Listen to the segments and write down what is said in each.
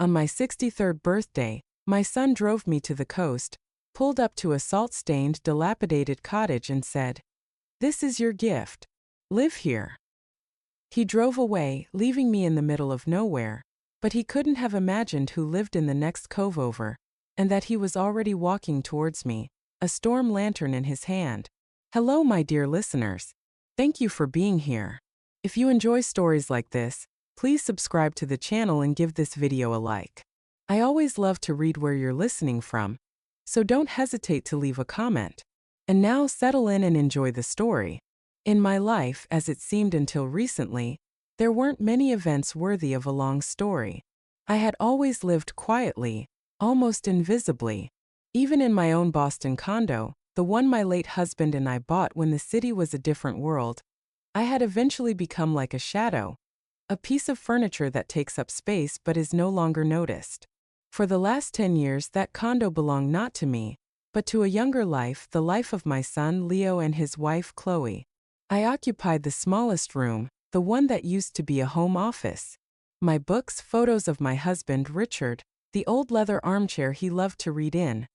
On my 63rd birthday, my son drove me to the coast, pulled up to a salt-stained, dilapidated cottage and said, "This is your gift. Live here." He drove away, leaving me in the middle of nowhere, but he couldn't have imagined who lived in the next cove over, and that he was already walking towards me, a storm lantern in his hand. Hello, my dear listeners. Thank you for being here. If you enjoy stories like this, please subscribe to the channel and give this video a like. I always love to read where you're listening from, so don't hesitate to leave a comment. And now settle in and enjoy the story. In my life, as it seemed until recently, there weren't many events worthy of a long story. I had always lived quietly, almost invisibly. Even in my own Boston condo, the one my late husband and I bought when the city was a different world, I had eventually become like a shadow, a piece of furniture that takes up space but is no longer noticed. For the last 10 years, that condo belonged not to me, but to a younger life, the life of my son Leo and his wife Chloe. I occupied the smallest room, the one that used to be a home office. My books, photos of my husband Richard, the old leather armchair he loved to read in,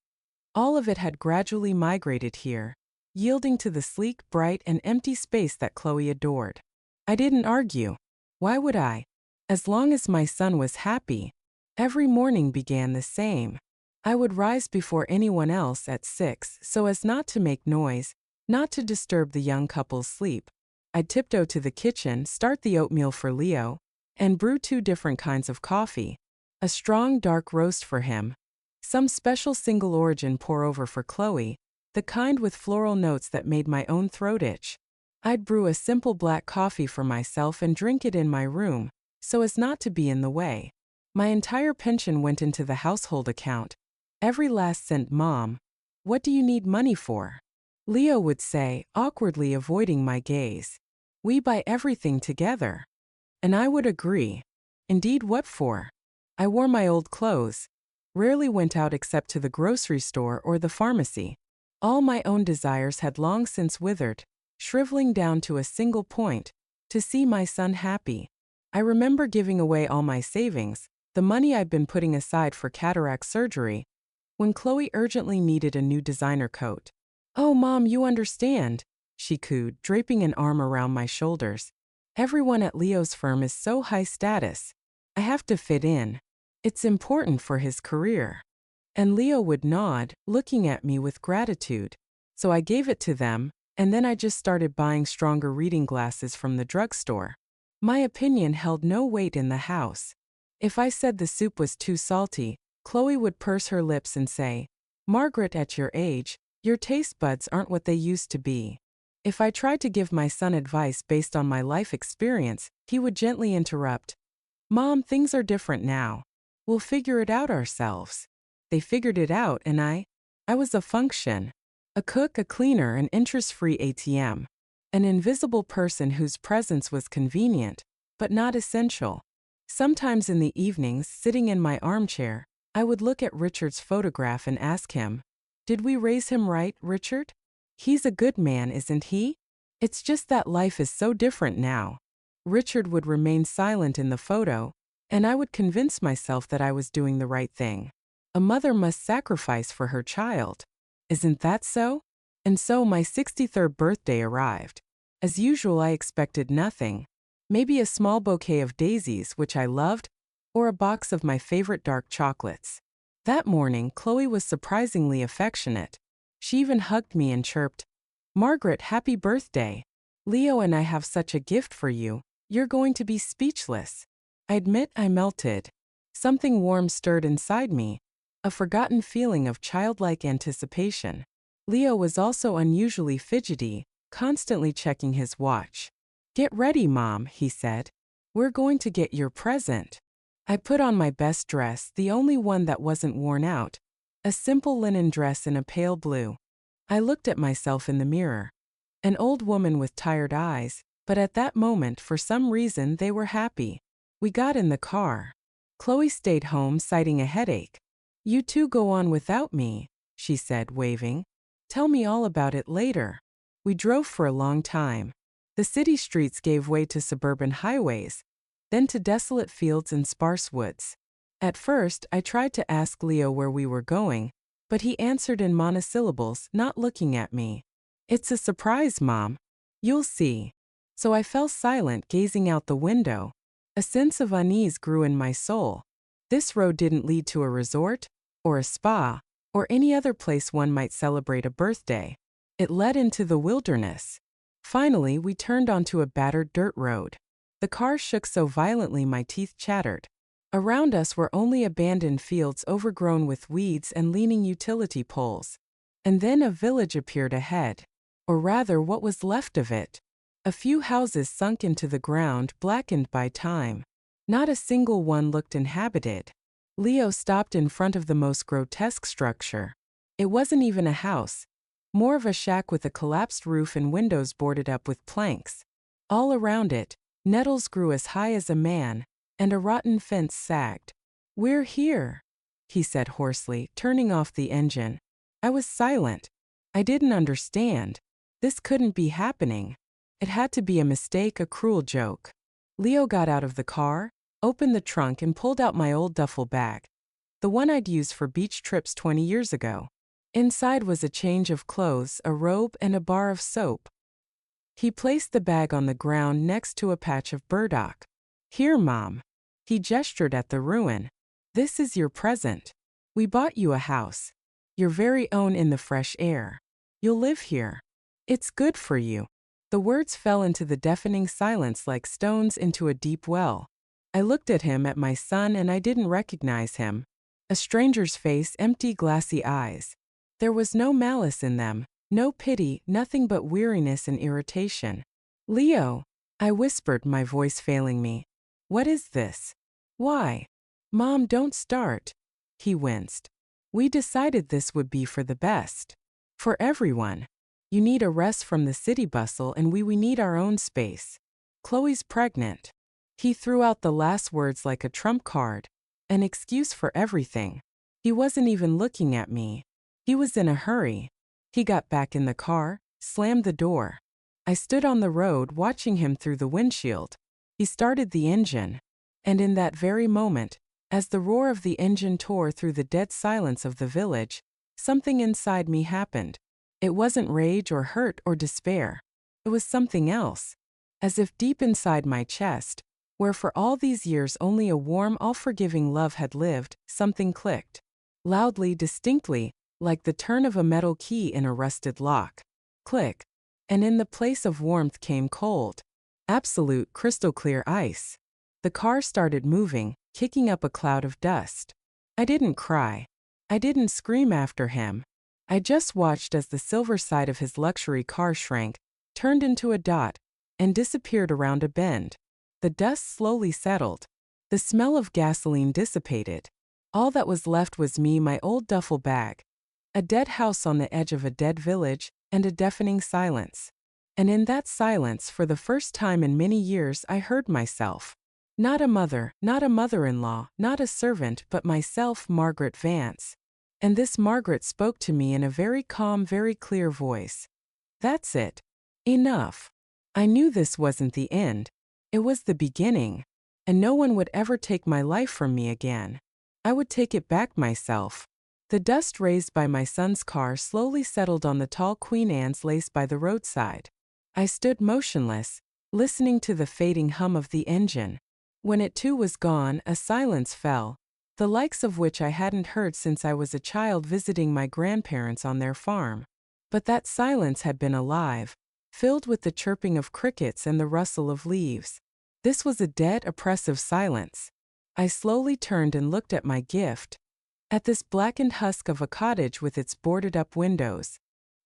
all of it had gradually migrated here, yielding to the sleek, bright, and empty space that Chloe adored. I didn't argue. Why would I? As long as my son was happy. Every morning began the same. I would rise before anyone else at 6 so as not to make noise, not to disturb the young couple's sleep. I'd tiptoe to the kitchen, start the oatmeal for Leo, and brew 2 different kinds of coffee. A strong dark roast for him, some special single origin pour-over for Chloe, the kind with floral notes that made my own throat itch. I'd brew a simple black coffee for myself and drink it in my room, so as not to be in the way. My entire pension went into the household account. Every last cent. Mom, what do you need money for? Leo would say, awkwardly avoiding my gaze. We buy everything together. And I would agree. Indeed, what for? I wore my old clothes, rarely went out except to the grocery store or the pharmacy. All my own desires had long since withered, shriveling down to a single point, to see my son happy. I remember giving away all my savings, the money I'd been putting aside for cataract surgery, when Chloe urgently needed a new designer coat. "Oh, Mom, you understand," she cooed, draping an arm around my shoulders. "Everyone at Leo's firm is so high status. I have to fit in. It's important for his career." And Leo would nod, looking at me with gratitude. So I gave it to them, and then I just started buying stronger reading glasses from the drugstore. My opinion held no weight in the house. If I said the soup was too salty, Chloe would purse her lips and say, "Margaret, at your age, your taste buds aren't what they used to be." If I tried to give my son advice based on my life experience, he would gently interrupt, "Mom, things are different now. We'll figure it out ourselves." They figured it out, and I was a function. A cook, a cleaner, an interest-free ATM. An invisible person whose presence was convenient, but not essential. Sometimes in the evenings, sitting in my armchair, I would look at Richard's photograph and ask him, "Did we raise him right, Richard? He's a good man, isn't he? It's just that life is so different now." Richard would remain silent in the photo, and I would convince myself that I was doing the right thing. A mother must sacrifice for her child. Isn't that so? And so my 63rd birthday arrived. As usual, I expected nothing. Maybe a small bouquet of daisies, which I loved, or a box of my favorite dark chocolates. That morning, Chloe was surprisingly affectionate. She even hugged me and chirped, "Margaret, happy birthday. Leo and I have such a gift for you. You're going to be speechless." I admit I melted. Something warm stirred inside me, a forgotten feeling of childlike anticipation. Leo was also unusually fidgety, constantly checking his watch. "Get ready, Mom," he said. "We're going to get your present." I put on my best dress, the only one that wasn't worn out, a simple linen dress in a pale blue. I looked at myself in the mirror. An old woman with tired eyes, but at that moment, for some reason, they were happy. We got in the car. Chloe stayed home, citing a headache. "You two go on without me," she said, waving. "Tell me all about it later." We drove for a long time. The city streets gave way to suburban highways, then to desolate fields and sparse woods. At first, I tried to ask Leo where we were going, but he answered in monosyllables, not looking at me. It's a surprise, Mom. You'll see. So I fell silent, gazing out the window. A sense of unease grew in my soul. This road didn't lead to a resort, or a spa, or any other place one might celebrate a birthday. It led into the wilderness. Finally, we turned onto a battered dirt road. The car shook so violently my teeth chattered. Around us were only abandoned fields overgrown with weeds and leaning utility poles. And then a village appeared ahead. Or rather, what was left of it. A few houses sunk into the ground, blackened by time. Not a single one looked inhabited. Leo stopped in front of the most grotesque structure. It wasn't even a house. More of a shack with a collapsed roof and windows boarded up with planks. All around it, nettles grew as high as a man, and a rotten fence sagged. "We're here," he said hoarsely, turning off the engine. I was silent. I didn't understand. This couldn't be happening. It had to be a mistake, a cruel joke. Leo got out of the car, opened the trunk and pulled out my old duffel bag. The one I'd used for beach trips 20 years ago. Inside was a change of clothes, a robe and a bar of soap. He placed the bag on the ground next to a patch of burdock. "Here, Mom." He gestured at the ruin. "This is your present. We bought you a house. Your very own in the fresh air. You'll live here. It's good for you." The words fell into the deafening silence like stones into a deep well. I looked at him, at my son, and I didn't recognize him. A stranger's face, empty, glassy eyes. There was no malice in them, no pity, nothing but weariness and irritation. "Leo," I whispered, my voice failing me. "What is this? Why?" "Mom, don't start." He winced. "We decided this would be for the best. For everyone. You need a rest from the city bustle and we need our own space. Chloe's pregnant." He threw out the last words like a trump card. An excuse for everything. He wasn't even looking at me. He was in a hurry. He got back in the car, slammed the door. I stood on the road watching him through the windshield. He started the engine. And in that very moment, as the roar of the engine tore through the dead silence of the village, something inside me happened. It wasn't rage or hurt or despair. It was something else. As if deep inside my chest, where for all these years only a warm, all-forgiving love had lived, something clicked. Loudly, distinctly, like the turn of a metal key in a rusted lock. Click. And in the place of warmth came cold. Absolute, crystal-clear ice. The car started moving, kicking up a cloud of dust. I didn't cry. I didn't scream after him. I just watched as the silver side of his luxury car shrank, turned into a dot, and disappeared around a bend. The dust slowly settled. The smell of gasoline dissipated. All that was left was me, my old duffel bag. A dead house on the edge of a dead village, and a deafening silence. And in that silence, for the first time in many years, I heard myself. Not a mother, not a mother-in-law, not a servant, but myself, Margaret Vance. And this Margaret spoke to me in a very calm, very clear voice. "That's it. Enough." I knew this wasn't the end. It was the beginning. And no one would ever take my life from me again. I would take it back myself. The dust raised by my son's car slowly settled on the tall Queen Anne's lace by the roadside. I stood motionless, listening to the fading hum of the engine. When it too was gone, a silence fell, the likes of which I hadn't heard since I was a child visiting my grandparents on their farm. But that silence had been alive, filled with the chirping of crickets and the rustle of leaves. This was a dead, oppressive silence. I slowly turned and looked at my gift. At this blackened husk of a cottage with its boarded-up windows.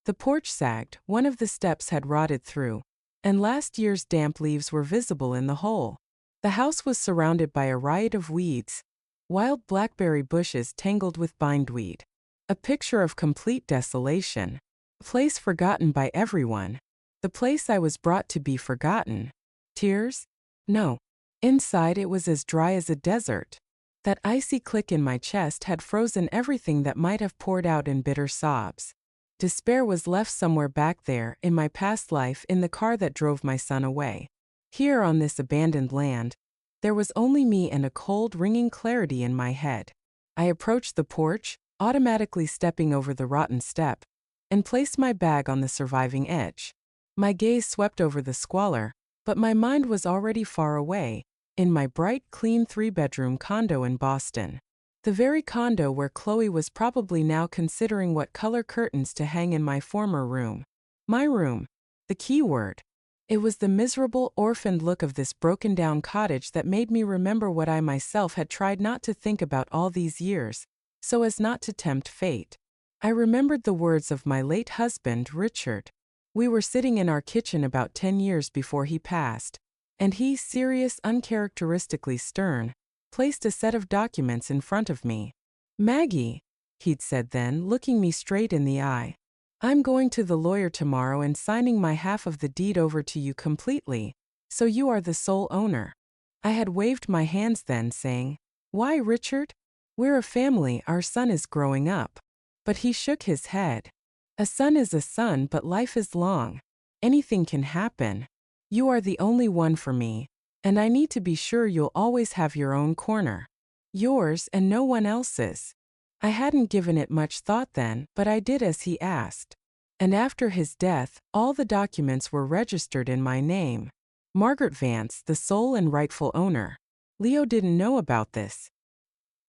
The porch sagged, one of the steps had rotted through, and last year's damp leaves were visible in the hole. The house was surrounded by a riot of weeds, wild blackberry bushes tangled with bindweed. A picture of complete desolation. A place forgotten by everyone. The place I was brought to be forgotten. Tears? No. Inside it was as dry as a desert. That icy click in my chest had frozen everything that might have poured out in bitter sobs. Despair was left somewhere back there, in my past life, in the car that drove my son away. Here on this abandoned land, There was only me and a cold, ringing clarity in my head. I approached the porch, automatically stepping over the rotten step, and placed my bag on the surviving edge. My gaze swept over the squalor, but my mind was already far away, in my bright, clean 3-bedroom condo in Boston. The very condo where Chloe was probably now considering what color curtains to hang in my former room. My room. The key word. It was the miserable, orphaned look of this broken-down cottage that made me remember what I myself had tried not to think about all these years, so as not to tempt fate. I remembered the words of my late husband, Richard. We were sitting in our kitchen about 10 years before he passed, and he, serious, uncharacteristically stern, placed a set of documents in front of me. "Maggie," he'd said then, looking me straight in the eye, "I'm going to the lawyer tomorrow and signing my half of the deed over to you completely, so you are the sole owner." I had waved my hands then, saying, "Why, Richard? We're a family, our son is growing up." But he shook his head. "A son is a son, but life is long. Anything can happen. You are the only one for me, and I need to be sure you'll always have your own corner. Yours and no one else's." I hadn't given it much thought then, but I did as he asked. And after his death, all the documents were registered in my name. Margaret Vance, the sole and rightful owner. Leo didn't know about this.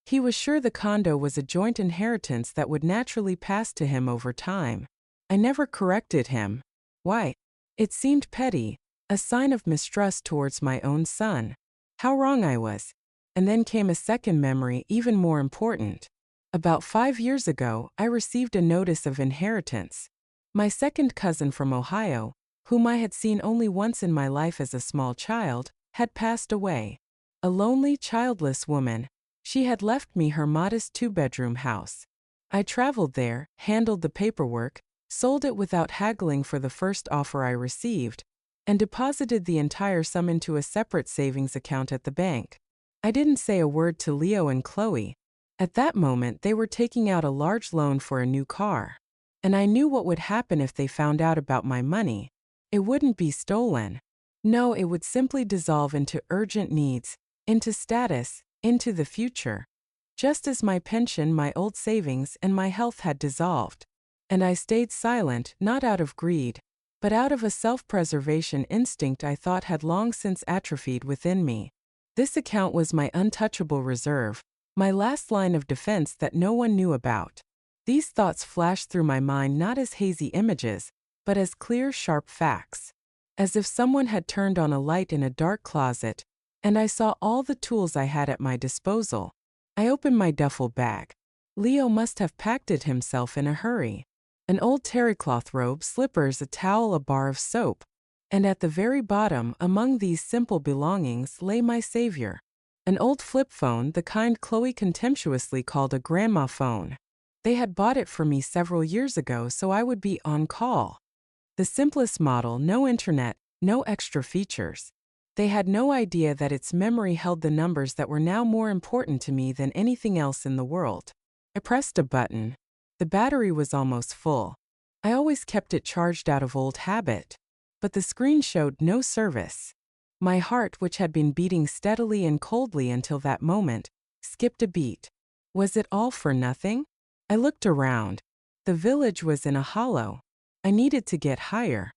He was sure the condo was a joint inheritance that would naturally pass to him over time. I never corrected him. Why? It seemed petty, a sign of mistrust towards my own son. How wrong I was. And then came a second memory, even more important. About 5 years ago, I received a notice of inheritance. My second cousin from Ohio, whom I had seen only once in my life as a small child, had passed away. A lonely, childless woman, she had left me her modest 2-bedroom house. I traveled there, handled the paperwork, sold it without haggling for the first offer I received, and deposited the entire sum into a separate savings account at the bank. I didn't say a word to Leo and Chloe. At that moment, they were taking out a large loan for a new car. And I knew what would happen if they found out about my money. It wouldn't be stolen. No, it would simply dissolve into urgent needs, into status, into the future. Just as my pension, my old savings, and my health had dissolved. And I stayed silent, not out of greed, but out of a self-preservation instinct I thought had long since atrophied within me. This account was my untouchable reserve, my last line of defense that no one knew about. These thoughts flashed through my mind not as hazy images, but as clear, sharp facts. As if someone had turned on a light in a dark closet, and I saw all the tools I had at my disposal. I opened my duffel bag. Leo must have packed it himself in a hurry. An old terrycloth robe, slippers, a towel, a bar of soap. And at the very bottom, among these simple belongings, lay my savior. An old flip phone, the kind Chloe contemptuously called a grandma phone. They had bought it for me several years ago so I would be on call. The simplest model, no internet, no extra features. They had no idea that its memory held the numbers that were now more important to me than anything else in the world. I pressed a button. The battery was almost full. I always kept it charged out of old habit. But the screen showed no service. My heart, which had been beating steadily and coldly until that moment, skipped a beat. Was it all for nothing? I looked around. The village was in a hollow. I needed to get higher.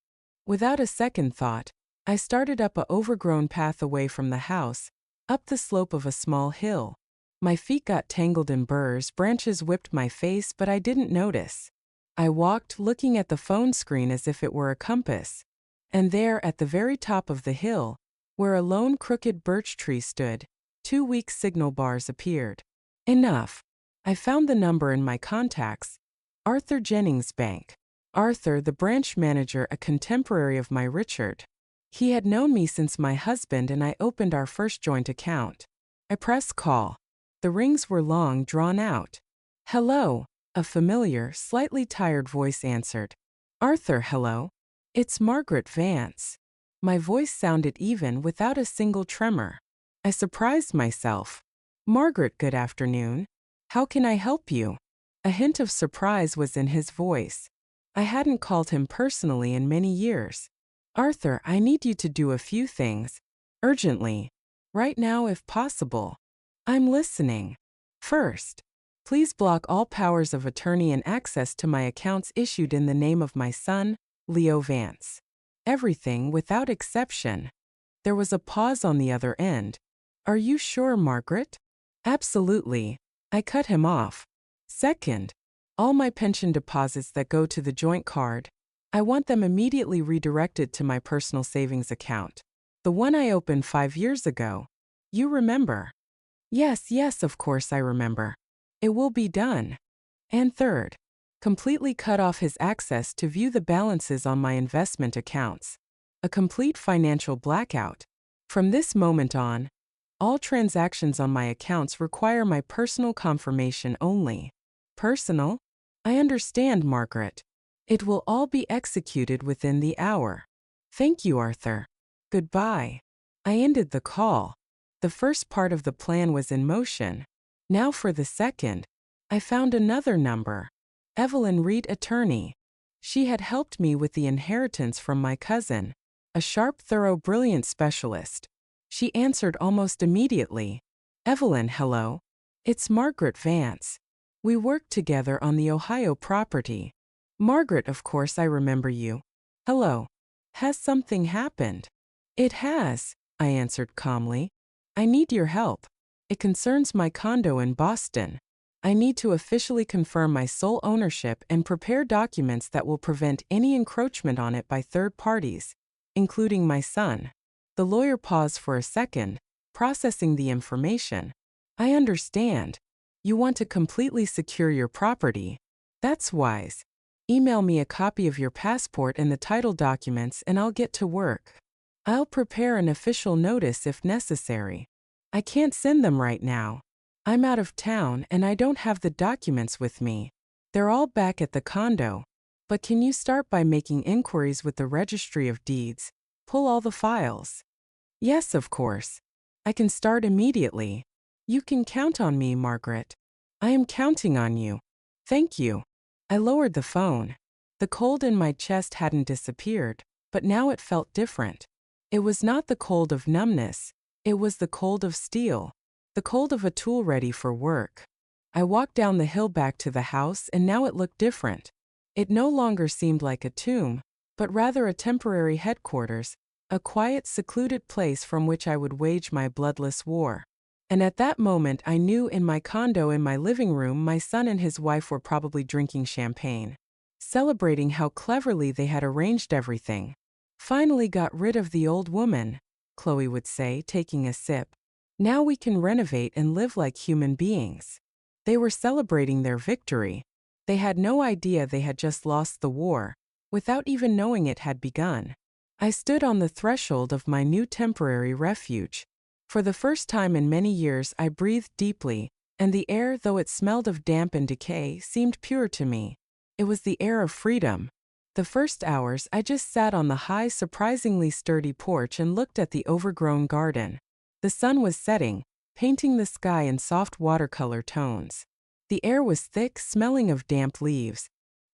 Without a second thought, I started up a overgrown path away from the house, up the slope of a small hill. My feet got tangled in burrs, branches whipped my face, but I didn't notice. I walked, looking at the phone screen as if it were a compass. And there, at the very top of the hill, where a lone crooked birch tree stood, 2 weak signal bars appeared. Enough. I found the number in my contacts. Arthur Jennings Bank. Arthur, the branch manager, a contemporary of my Richard. He had known me since my husband and I opened our first joint account. I pressed call. The rings were long, drawn out. "Hello," a familiar, slightly tired voice answered. "Arthur, hello. It's Margaret Vance." My voice sounded even, without a single tremor. I surprised myself. "Margaret, good afternoon. How can I help you?" A hint of surprise was in his voice. I hadn't called him personally in many years. "Arthur, I need you to do a few things. Urgently." Right now if possible. I'm listening. First, please block all powers of attorney and access to my accounts issued in the name of my son, Leo Vance. Everything without exception. There was a pause on the other end. Are you sure, Margaret? Absolutely. I cut him off. Second, all my pension deposits that go to the joint card, I want them immediately redirected to my personal savings account. The one I opened 5 years ago. You remember? Yes, of course I remember. It will be done. And third, completely cut off his access to view the balances on my investment accounts. A complete financial blackout. From this moment on, all transactions on my accounts require my personal confirmation only. Personal? I understand, Margaret. It will all be executed within the hour. Thank you, Arthur. Goodbye. I ended the call. The first part of the plan was in motion. Now for the second. I found another number. Evelyn Reed, attorney. She had helped me with the inheritance from my cousin, a sharp, thorough, brilliant specialist. She answered almost immediately. Evelyn, hello. It's Margaret Vance. We worked together on the Ohio property. Margaret, of course I remember you. Hello. Has something happened? It has, I answered calmly. I need your help. It concerns my condo in Boston. I need to officially confirm my sole ownership and prepare documents that will prevent any encroachment on it by third parties, including my son. The lawyer paused for a second, processing the information. I understand. You want to completely secure your property. That's wise. Email me a copy of your passport and the title documents and I'll get to work. I'll prepare an official notice if necessary. I can't send them right now. I'm out of town and I don't have the documents with me. They're all back at the condo. But can you start by making inquiries with the Registry of Deeds? Pull all the files. Yes, of course. I can start immediately. You can count on me, Margaret. I am counting on you. Thank you. I lowered the phone. The cold in my chest hadn't disappeared, but now it felt different. It was not the cold of numbness. It was the cold of steel. The cold of a tool ready for work. I walked down the hill back to the house and now it looked different. It no longer seemed like a tomb, but rather a temporary headquarters, a quiet, secluded place from which I would wage my bloodless war. And at that moment I knew in my condo in my living room my son and his wife were probably drinking champagne, celebrating how cleverly they had arranged everything. Finally got rid of the old woman, Chloe would say, taking a sip. Now we can renovate and live like human beings. They were celebrating their victory. They had no idea they had just lost the war, without even knowing it had begun. I stood on the threshold of my new temporary refuge. For the first time in many years I breathed deeply, and the air, though it smelled of damp and decay, seemed pure to me. It was the air of freedom. The first hours I just sat on the high, surprisingly sturdy porch and looked at the overgrown garden. The sun was setting, painting the sky in soft watercolor tones. The air was thick, smelling of damp leaves,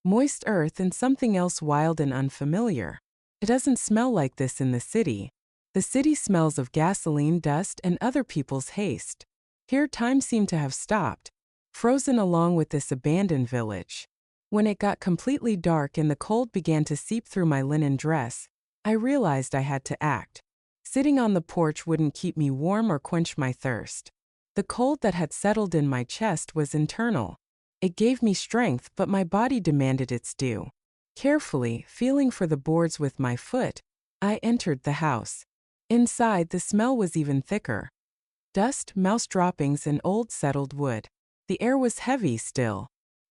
moist earth and something else wild and unfamiliar. It doesn't smell like this in the city. The city smells of gasoline, dust, and other people's haste. Here time seemed to have stopped, frozen along with this abandoned village. When it got completely dark and the cold began to seep through my linen dress, I realized I had to act. Sitting on the porch wouldn't keep me warm or quench my thirst. The cold that had settled in my chest was internal. It gave me strength, but my body demanded its due. Carefully, feeling for the boards with my foot, I entered the house. Inside, the smell was even thicker. Dust, mouse droppings, and old settled wood. The air was heavy still.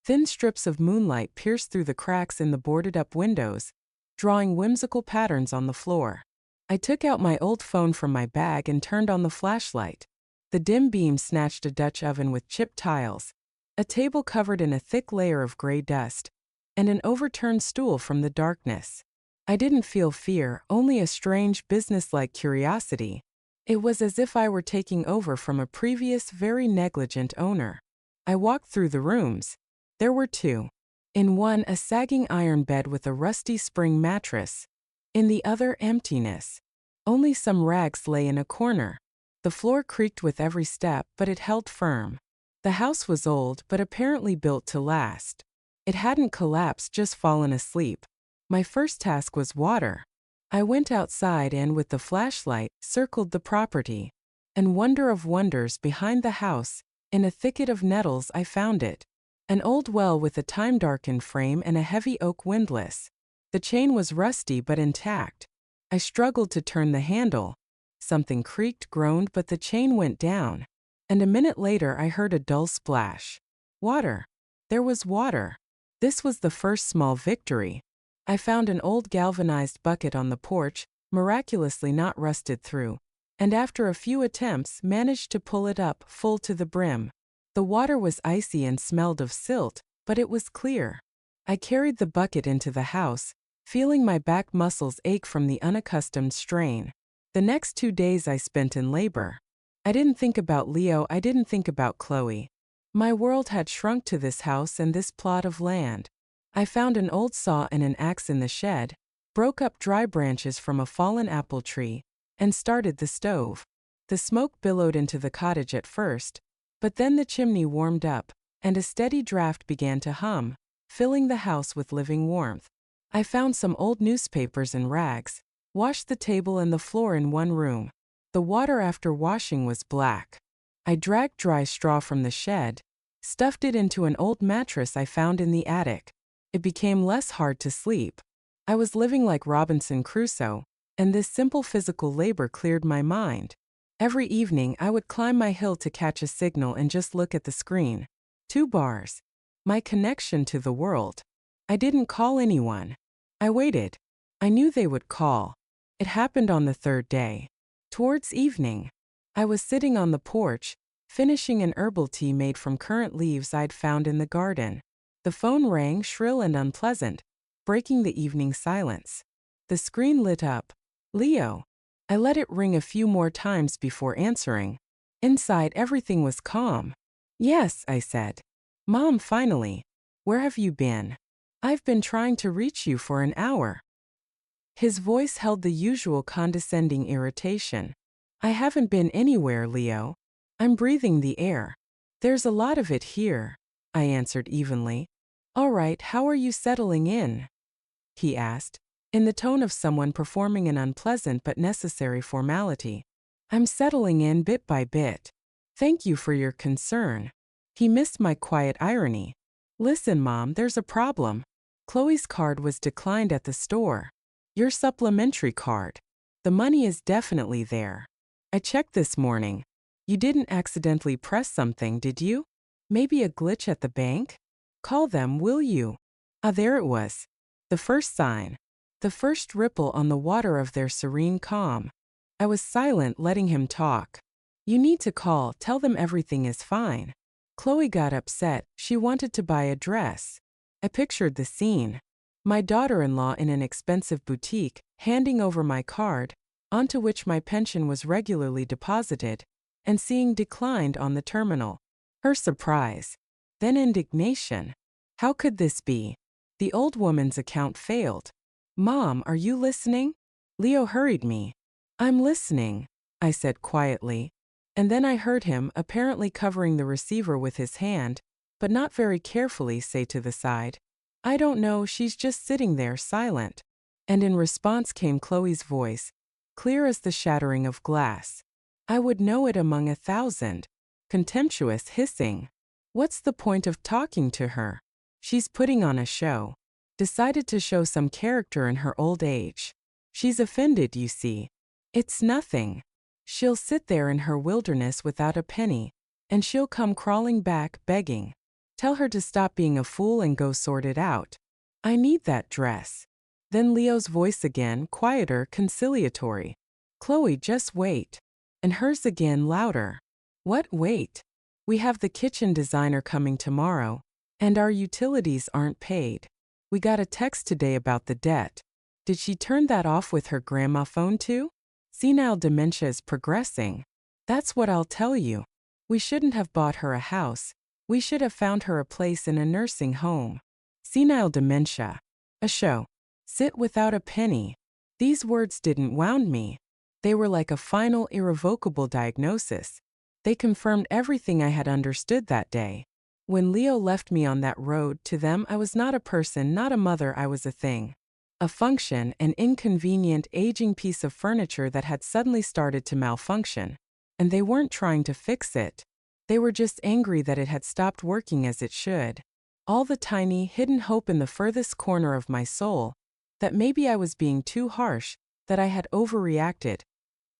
Thin strips of moonlight pierced through the cracks in the boarded-up windows, drawing whimsical patterns on the floor. I took out my old phone from my bag and turned on the flashlight. The dim beam snatched a Dutch oven with chipped tiles, a table covered in a thick layer of gray dust, and an overturned stool from the darkness. I didn't feel fear, only a strange, businesslike curiosity. It was as if I were taking over from a previous, very negligent owner. I walked through the rooms. There were two. In one, a sagging iron bed with a rusty spring mattress. In the other, emptiness. Only some rags lay in a corner. The floor creaked with every step, but it held firm. The house was old, but apparently built to last. It hadn't collapsed, just fallen asleep. My first task was water. I went outside and, with the flashlight, circled the property. And wonder of wonders, behind the house, in a thicket of nettles, I found it. An old well with a time-darkened frame and a heavy oak windlass. The chain was rusty but intact. I struggled to turn the handle. Something creaked, groaned, but the chain went down. And a minute later I heard a dull splash. Water. There was water. This was the first small victory. I found an old galvanized bucket on the porch, miraculously not rusted through, and after a few attempts managed to pull it up full to the brim. The water was icy and smelled of silt, but it was clear. I carried the bucket into the house, feeling my back muscles ache from the unaccustomed strain. The next 2 days I spent in labor. I didn't think about Leo, I didn't think about Chloe. My world had shrunk to this house and this plot of land. I found an old saw and an axe in the shed, broke up dry branches from a fallen apple tree, and started the stove. The smoke billowed into the cottage at first, but then the chimney warmed up, and a steady draft began to hum, filling the house with living warmth. I found some old newspapers and rags, washed the table and the floor in one room. The water after washing was black. I dragged dry straw from the shed, stuffed it into an old mattress I found in the attic. It became less hard to sleep. I was living like Robinson Crusoe, and this simple physical labor cleared my mind. Every evening I would climb my hill to catch a signal and just look at the screen. 2 bars. My connection to the world. I didn't call anyone. I waited. I knew they would call. It happened on the 3rd day. Towards evening, I was sitting on the porch, finishing an herbal tea made from currant leaves I'd found in the garden. The phone rang, shrill and unpleasant, breaking the evening silence. The screen lit up. Leo. I let it ring a few more times before answering. Inside, everything was calm. Yes, I said. Mom, finally. Where have you been? I've been trying to reach you for an hour. His voice held the usual condescending irritation. I haven't been anywhere, Leo. I'm breathing the air. There's a lot of it here, I answered evenly. All right, how are you settling in? He asked, in the tone of someone performing an unpleasant but necessary formality. I'm settling in bit by bit. Thank you for your concern. He missed my quiet irony. Listen, Mom, there's a problem. Chloe's card was declined at the store. Your supplementary card. The money is definitely there. I checked this morning. You didn't accidentally press something, did you? Maybe a glitch at the bank? Call them, will you? Ah, there it was. The first sign. The first ripple on the water of their serene calm. I was silent, letting him talk. You need to call, tell them everything is fine. Chloe got upset, she wanted to buy a dress. I pictured the scene. My daughter-in-law in an expensive boutique, handing over my card, onto which my pension was regularly deposited, and seeing declined on the terminal. Her surprise. Then indignation. How could this be? The old woman's account failed. Mom, are you listening? Leo hurried me. I'm listening, I said quietly. And then I heard him, apparently covering the receiver with his hand, but not very carefully, say to the side, I don't know, she's just sitting there silent. And in response came Chloe's voice, clear as the shattering of glass. I would know it among 1,000. Contemptuous hissing. What's the point of talking to her? She's putting on a show. Decided to show some character in her old age. She's offended, you see. It's nothing. She'll sit there in her wilderness without a penny, and she'll come crawling back, begging. Tell her to stop being a fool and go sort it out. I need that dress. Then Leo's voice again, quieter, conciliatory. Chloe, just wait. And hers again, louder. What wait? We have the kitchen designer coming tomorrow, and our utilities aren't paid. We got a text today about the debt. Did she turn that off with her grandma phone too? Senile dementia is progressing. That's what I'll tell you. We shouldn't have bought her a house. We should have found her a place in a nursing home. Senile dementia. A show. Sit without a penny. These words didn't wound me. They were like a final, irrevocable diagnosis. They confirmed everything I had understood that day. When Leo left me on that road, to them I was not a person, not a mother, I was a thing. A function, an inconvenient, aging piece of furniture that had suddenly started to malfunction. And they weren't trying to fix it. They were just angry that it had stopped working as it should. All the tiny, hidden hope in the furthest corner of my soul, that maybe I was being too harsh, that I had overreacted.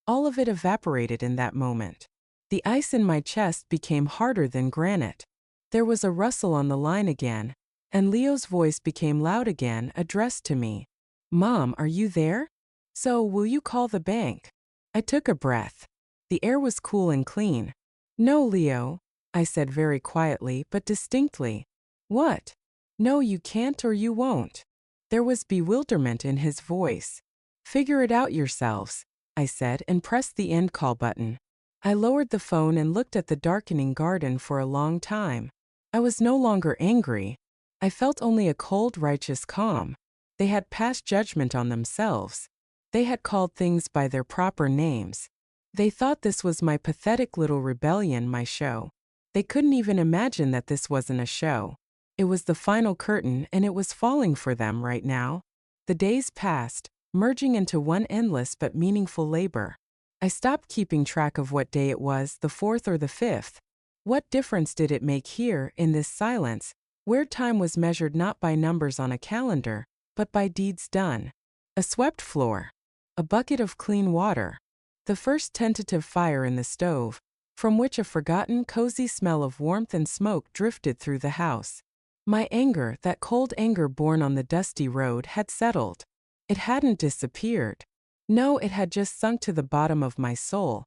All of it evaporated in that moment. The ice in my chest became harder than granite. There was a rustle on the line again, and Leo's voice became loud again, addressed to me. "Mom, are you there? So, will you call the bank?" I took a breath. The air was cool and clean. "No, Leo," I said very quietly but distinctly. "What?" "No, you can't or you won't." There was bewilderment in his voice. "Figure it out yourselves," I said, and pressed the end call button. I lowered the phone and looked at the darkening garden for a long time. I was no longer angry. I felt only a cold, righteous calm. They had passed judgment on themselves. They had called things by their proper names. They thought this was my pathetic little rebellion, my show. They couldn't even imagine that this wasn't a show. It was the final curtain, and it was falling for them right now. The days passed, merging into one endless but meaningful labor. I stopped keeping track of what day it was, the 4th or the 5th. What difference did it make here, in this silence, where time was measured not by numbers on a calendar, but by deeds done? A swept floor. A bucket of clean water. The first tentative fire in the stove, from which a forgotten, cozy smell of warmth and smoke drifted through the house. My anger, that cold anger born on the dusty road, had settled. It hadn't disappeared. No, it had just sunk to the bottom of my soul,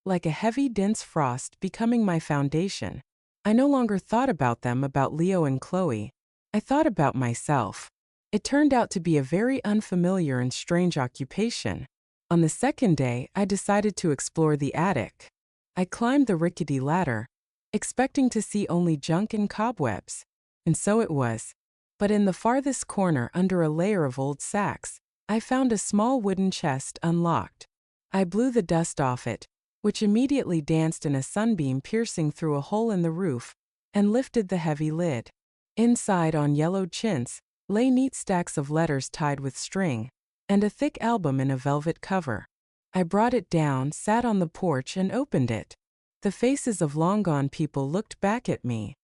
like a heavy, dense frost becoming my foundation. I no longer thought about them, about Leo and Chloe. I thought about myself. It turned out to be a very unfamiliar and strange occupation. On the second day, I decided to explore the attic. I climbed the rickety ladder, expecting to see only junk and cobwebs. And so it was. But in the farthest corner, under a layer of old sacks, I found a small wooden chest unlocked. I blew the dust off it, which immediately danced in a sunbeam piercing through a hole in the roof, and lifted the heavy lid. Inside, on yellowed chintz, lay neat stacks of letters tied with string, and a thick album in a velvet cover. I brought it down, sat on the porch, and opened it. The faces of long-gone people looked back at me.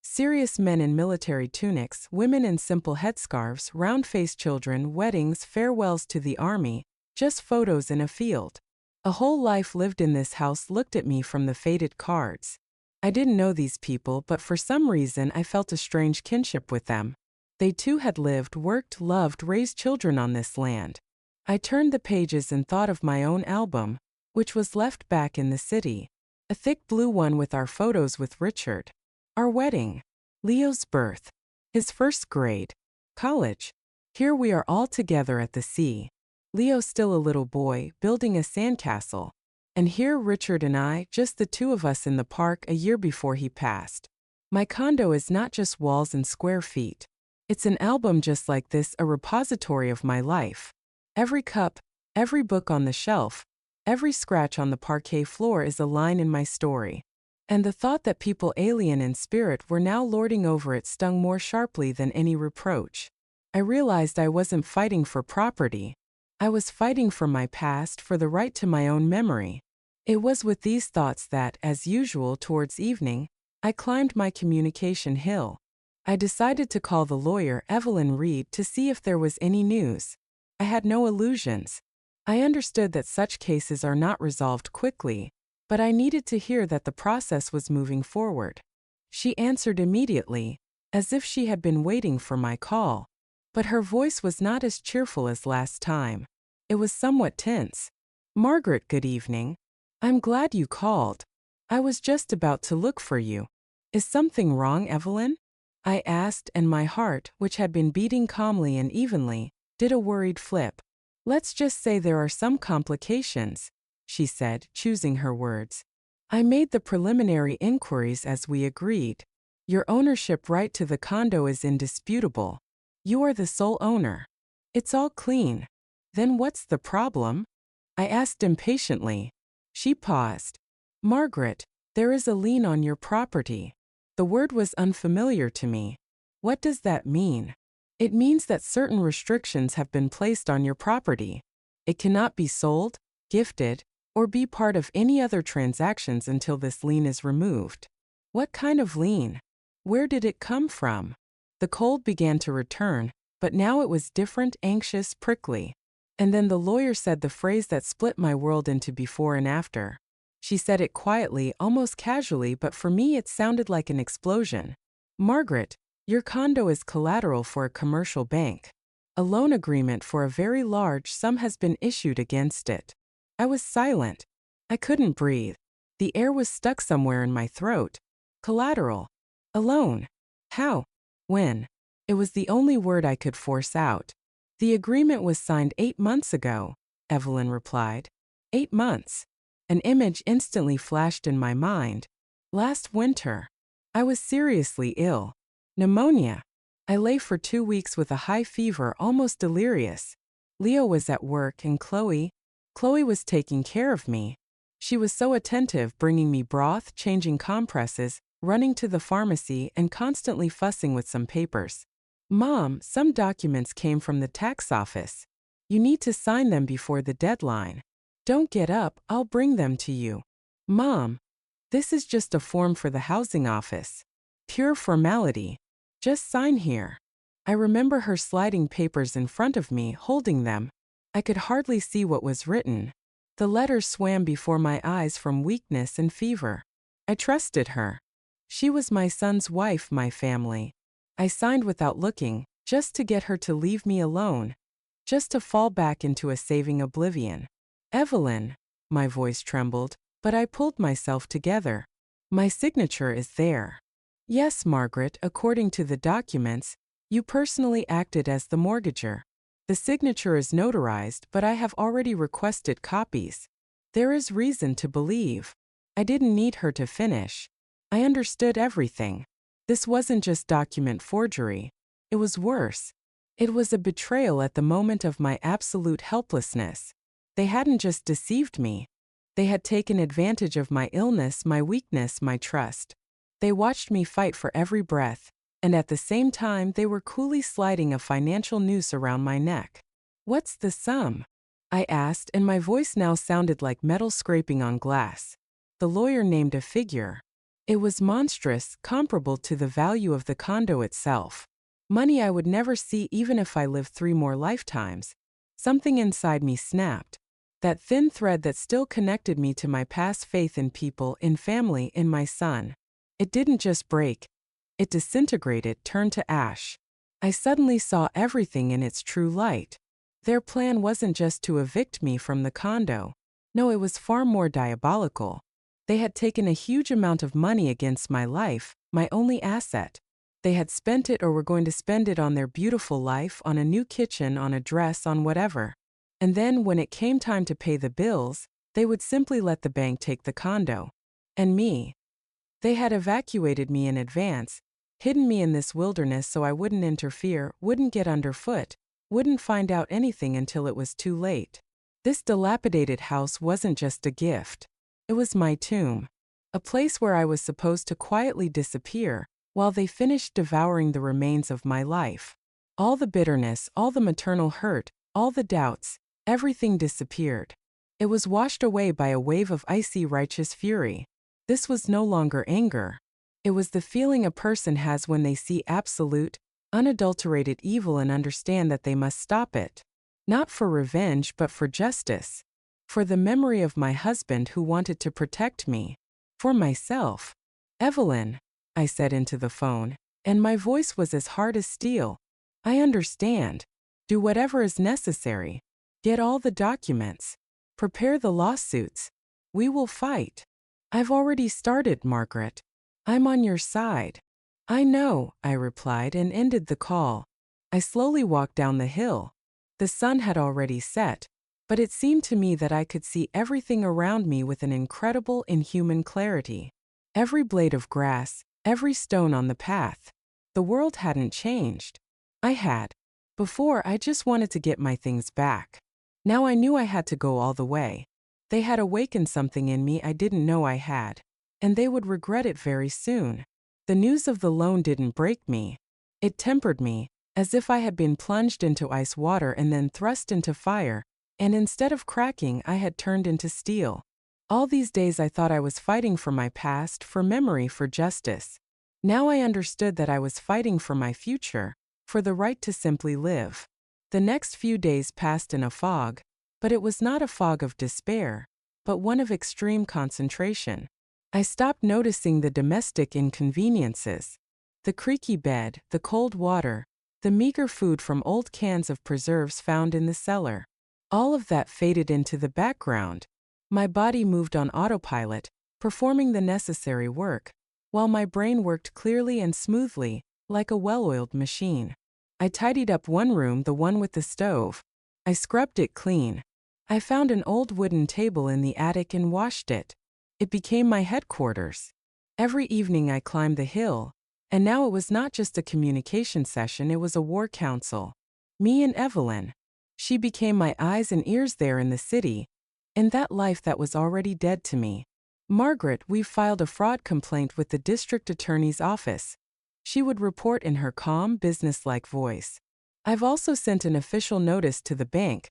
Serious men in military tunics, women in simple headscarves, round-faced children, weddings, farewells to the army, just photos in a field. A whole life lived in this house looked at me from the faded cards. I didn't know these people, but for some reason I felt a strange kinship with them. They too had lived, worked, loved, raised children on this land. I turned the pages and thought of my own album, which was left back in the city. A thick blue one with our photos with Richard. Our wedding. Leo's birth. His first grade. College. Here we are all together at the sea. Leo still a little boy, building a sandcastle. And here Richard and I, just the two of us in the park a year before he passed. My condo is not just walls and square feet. It's an album just like this, a repository of my life. Every cup, every book on the shelf, every scratch on the parquet floor is a line in my story. And the thought that people alien in spirit were now lording over it stung more sharply than any reproach. I realized I wasn't fighting for property. I was fighting for my past, for the right to my own memory. It was with these thoughts that, as usual towards evening, I climbed my communication hill. I decided to call the lawyer, Evelyn Reed, to see if there was any news. I had no illusions. I understood that such cases are not resolved quickly, but I needed to hear that the process was moving forward. She answered immediately, as if she had been waiting for my call. But her voice was not as cheerful as last time. It was somewhat tense. "Margaret, good evening. I'm glad you called. I was just about to look for you. Is something wrong, Evelyn?" I asked, and my heart, which had been beating calmly and evenly, did a worried flip. "Let's just say there are some complications," she said, choosing her words. "I made the preliminary inquiries as we agreed. Your ownership right to the condo is indisputable. You are the sole owner. It's all clean. Then what's the problem?" I asked impatiently. She paused. Margaret, there is a lien on your property. The word was unfamiliar to me. What does that mean? It means that certain restrictions have been placed on your property. It cannot be sold, gifted, or be part of any other transactions until this lien is removed. What kind of lien? Where did it come from? The cold began to return, but now it was different, anxious, prickly. And then the lawyer said the phrase that split my world into before and after. She said it quietly, almost casually, but for me it sounded like an explosion. Margaret, your condo is collateral for a commercial bank. A loan agreement for a very large sum has been issued against it. I was silent. I couldn't breathe. The air was stuck somewhere in my throat. Collateral. A loan. How? When? It was the only word I could force out. The agreement was signed 8 months ago, Evelyn replied. 8 months. An image instantly flashed in my mind. Last winter. I was seriously ill. Pneumonia. I lay for 2 weeks with a high fever, almost delirious. Leo was at work and Chloe was taking care of me. She was so attentive, bringing me broth, changing compresses, running to the pharmacy, and constantly fussing with some papers. Mom, some documents came from the tax office. You need to sign them before the deadline. Don't get up, I'll bring them to you. Mom, this is just a form for the housing office. Pure formality. Just sign here. I remember her sliding papers in front of me, holding them. I could hardly see what was written. The letters swam before my eyes from weakness and fever. I trusted her. She was my son's wife, my family. I signed without looking, just to get her to leave me alone. Just to fall back into a saving oblivion. Evelyn, my voice trembled, but I pulled myself together. My signature is there. Yes, Margaret, according to the documents, you personally acted as the mortgager. The signature is notarized, but I have already requested copies. There is reason to believe. I didn't need her to finish. I understood everything. This wasn't just document forgery. It was worse. It was a betrayal at the moment of my absolute helplessness. They hadn't just deceived me. They had taken advantage of my illness, my weakness, my trust. They watched me fight for every breath, and at the same time they were coolly sliding a financial noose around my neck. What's the sum? I asked, and my voice now sounded like metal scraping on glass. The lawyer named a figure. It was monstrous, comparable to the value of the condo itself. Money I would never see even if I lived 3 more lifetimes. Something inside me snapped. That thin thread that still connected me to my past faith in people, in family, in my son. It didn't just break. It disintegrated, turned to ash. I suddenly saw everything in its true light. Their plan wasn't just to evict me from the condo. No, it was far more diabolical. They had taken a huge amount of money against my life, my only asset. They had spent it or were going to spend it on their beautiful life, on a new kitchen, on a dress, on whatever. And then, when it came time to pay the bills, they would simply let the bank take the condo. And me. They had evacuated me in advance, hidden me in this wilderness so I wouldn't interfere, wouldn't get underfoot, wouldn't find out anything until it was too late. This dilapidated house wasn't just a gift. It was my tomb. A place where I was supposed to quietly disappear, while they finished devouring the remains of my life. All the bitterness, all the maternal hurt, all the doubts, everything disappeared. It was washed away by a wave of icy righteous fury. This was no longer anger. It was the feeling a person has when they see absolute, unadulterated evil and understand that they must stop it. Not for revenge, but for justice. For the memory of my husband who wanted to protect me. For myself. Evelyn, I said into the phone, and my voice was as hard as steel. I understand. Do whatever is necessary. Get all the documents. Prepare the lawsuits. We will fight. I've already started, Margaret. I'm on your side. I know, I replied and ended the call. I slowly walked down the hill. The sun had already set, but it seemed to me that I could see everything around me with an incredible, inhuman clarity. Every blade of grass, every stone on the path. The world hadn't changed. I had. Before, I just wanted to get my things back. Now I knew I had to go all the way. They had awakened something in me I didn't know I had, and they would regret it very soon. The news of the loan didn't break me. It tempered me, as if I had been plunged into ice water and then thrust into fire, and instead of cracking, I had turned into steel. All these days I thought I was fighting for my past, for memory, for justice. Now I understood that I was fighting for my future, for the right to simply live. The next few days passed in a fog, but it was not a fog of despair, but one of extreme concentration. I stopped noticing the domestic inconveniences. The creaky bed, the cold water, the meager food from old cans of preserves found in the cellar. All of that faded into the background. My body moved on autopilot, performing the necessary work, while my brain worked clearly and smoothly, like a well-oiled machine. I tidied up one room, the one with the stove. I scrubbed it clean. I found an old wooden table in the attic and washed it. It became my headquarters. Every evening I climbed the hill, and now it was not just a communication session, it was a war council. Me and Evelyn. She became my eyes and ears there in the city, in that life that was already dead to me. Margaret, we've filed a fraud complaint with the district attorney's office. She would report in her calm, businesslike voice. I've also sent an official notice to the bank,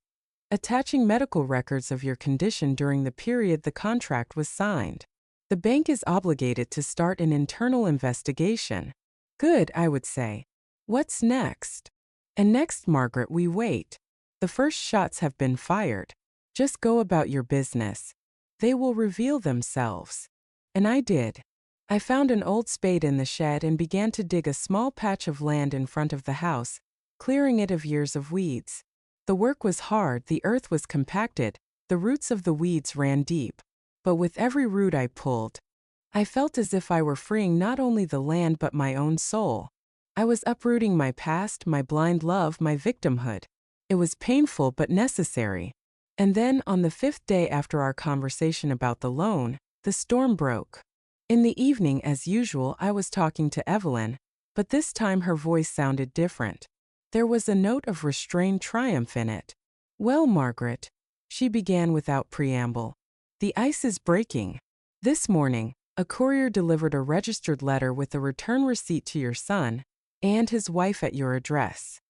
attaching medical records of your condition during the period the contract was signed. The bank is obligated to start an internal investigation. Good, I would say. What's next? And next, Margaret, we wait. The first shots have been fired. Just go about your business. They will reveal themselves. And I did. I found an old spade in the shed and began to dig a small patch of land in front of the house, clearing it of years of weeds. The work was hard, the earth was compacted, the roots of the weeds ran deep. But with every root I pulled, I felt as if I were freeing not only the land but my own soul. I was uprooting my past, my blind love, my victimhood. It was painful but necessary. And then, on the 5th day after our conversation about the loan, the storm broke. In the evening, as usual, I was talking to Evelyn, but this time her voice sounded different. There was a note of restrained triumph in it. Well, Margaret, she began without preamble, the ice is breaking. This morning, a courier delivered a registered letter with a return receipt to your son and his wife at your address.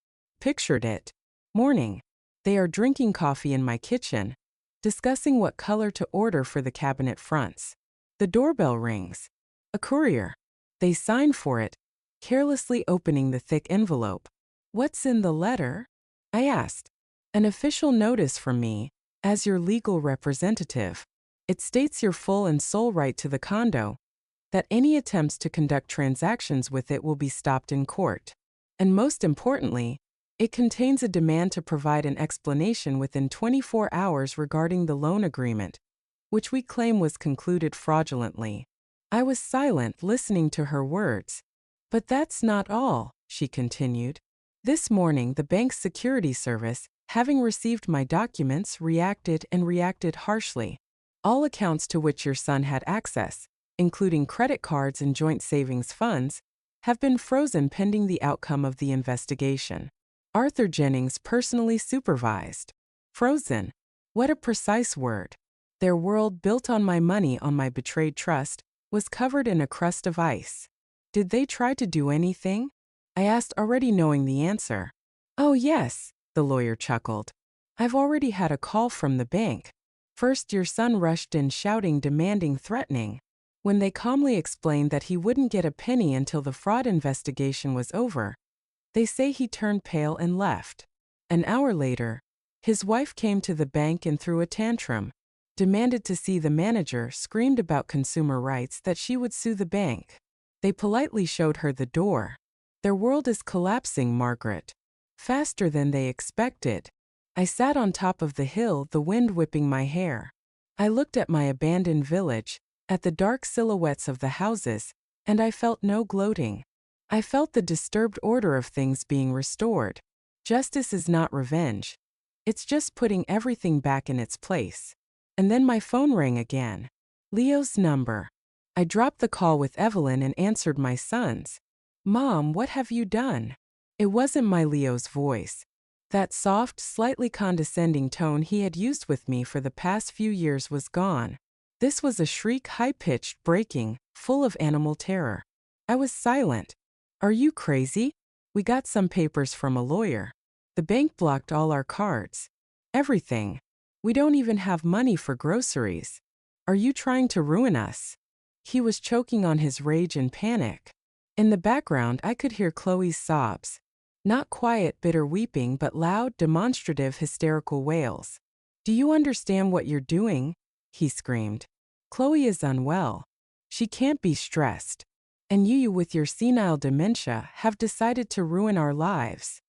Pictured it. Morning. They are drinking coffee in my kitchen, discussing what color to order for the cabinet fronts. The doorbell rings. A courier. They sign for it, carelessly opening the thick envelope. What's in the letter? I asked. An official notice from me, as your legal representative. It states your full and sole right to the condo, that any attempts to conduct transactions with it will be stopped in court. And most importantly, it contains a demand to provide an explanation within 24 hours regarding the loan agreement, which we claim was concluded fraudulently. I was silent, listening to her words. But that's not all, she continued. This morning, the bank's security service, having received my documents, reacted harshly. All accounts to which your son had access, including credit cards and joint savings funds, have been frozen pending the outcome of the investigation. Arthur Jennings personally supervised. Frozen. What a precise word. Their world, built on my money, on my betrayed trust, was covered in a crust of ice. Did they try to do anything? I asked, already knowing the answer. Oh yes, the lawyer chuckled. I've already had a call from the bank. First your son rushed in shouting, demanding, threatening. When they calmly explained that he wouldn't get a penny until the fraud investigation was over, they say he turned pale and left. An hour later, his wife came to the bank and threw a tantrum, demanded to see the manager, screamed about consumer rights, that she would sue the bank. They politely showed her the door. Their world is collapsing, Margaret. Faster than they expected. I sat on top of the hill, the wind whipping my hair. I looked at my abandoned village, at the dark silhouettes of the houses, and I felt no gloating. I felt the disturbed order of things being restored. Justice is not revenge. It's just putting everything back in its place. And then my phone rang again. Leo's number. I dropped the call with Evelyn and answered my son's. Mom, what have you done? It wasn't my Leo's voice. That soft, slightly condescending tone he had used with me for the past few years was gone. This was a shriek, high-pitched, breaking, full of animal terror. I was silent. Are you crazy? We got some papers from a lawyer. The bank blocked all our cards. Everything. We don't even have money for groceries. Are you trying to ruin us? He was choking on his rage and panic. In the background, I could hear Chloe's sobs. Not quiet, bitter weeping, but loud, demonstrative, hysterical wails. Do you understand what you're doing? He screamed. Chloe is unwell. She can't be stressed. And you with your senile dementia have decided to ruin our lives.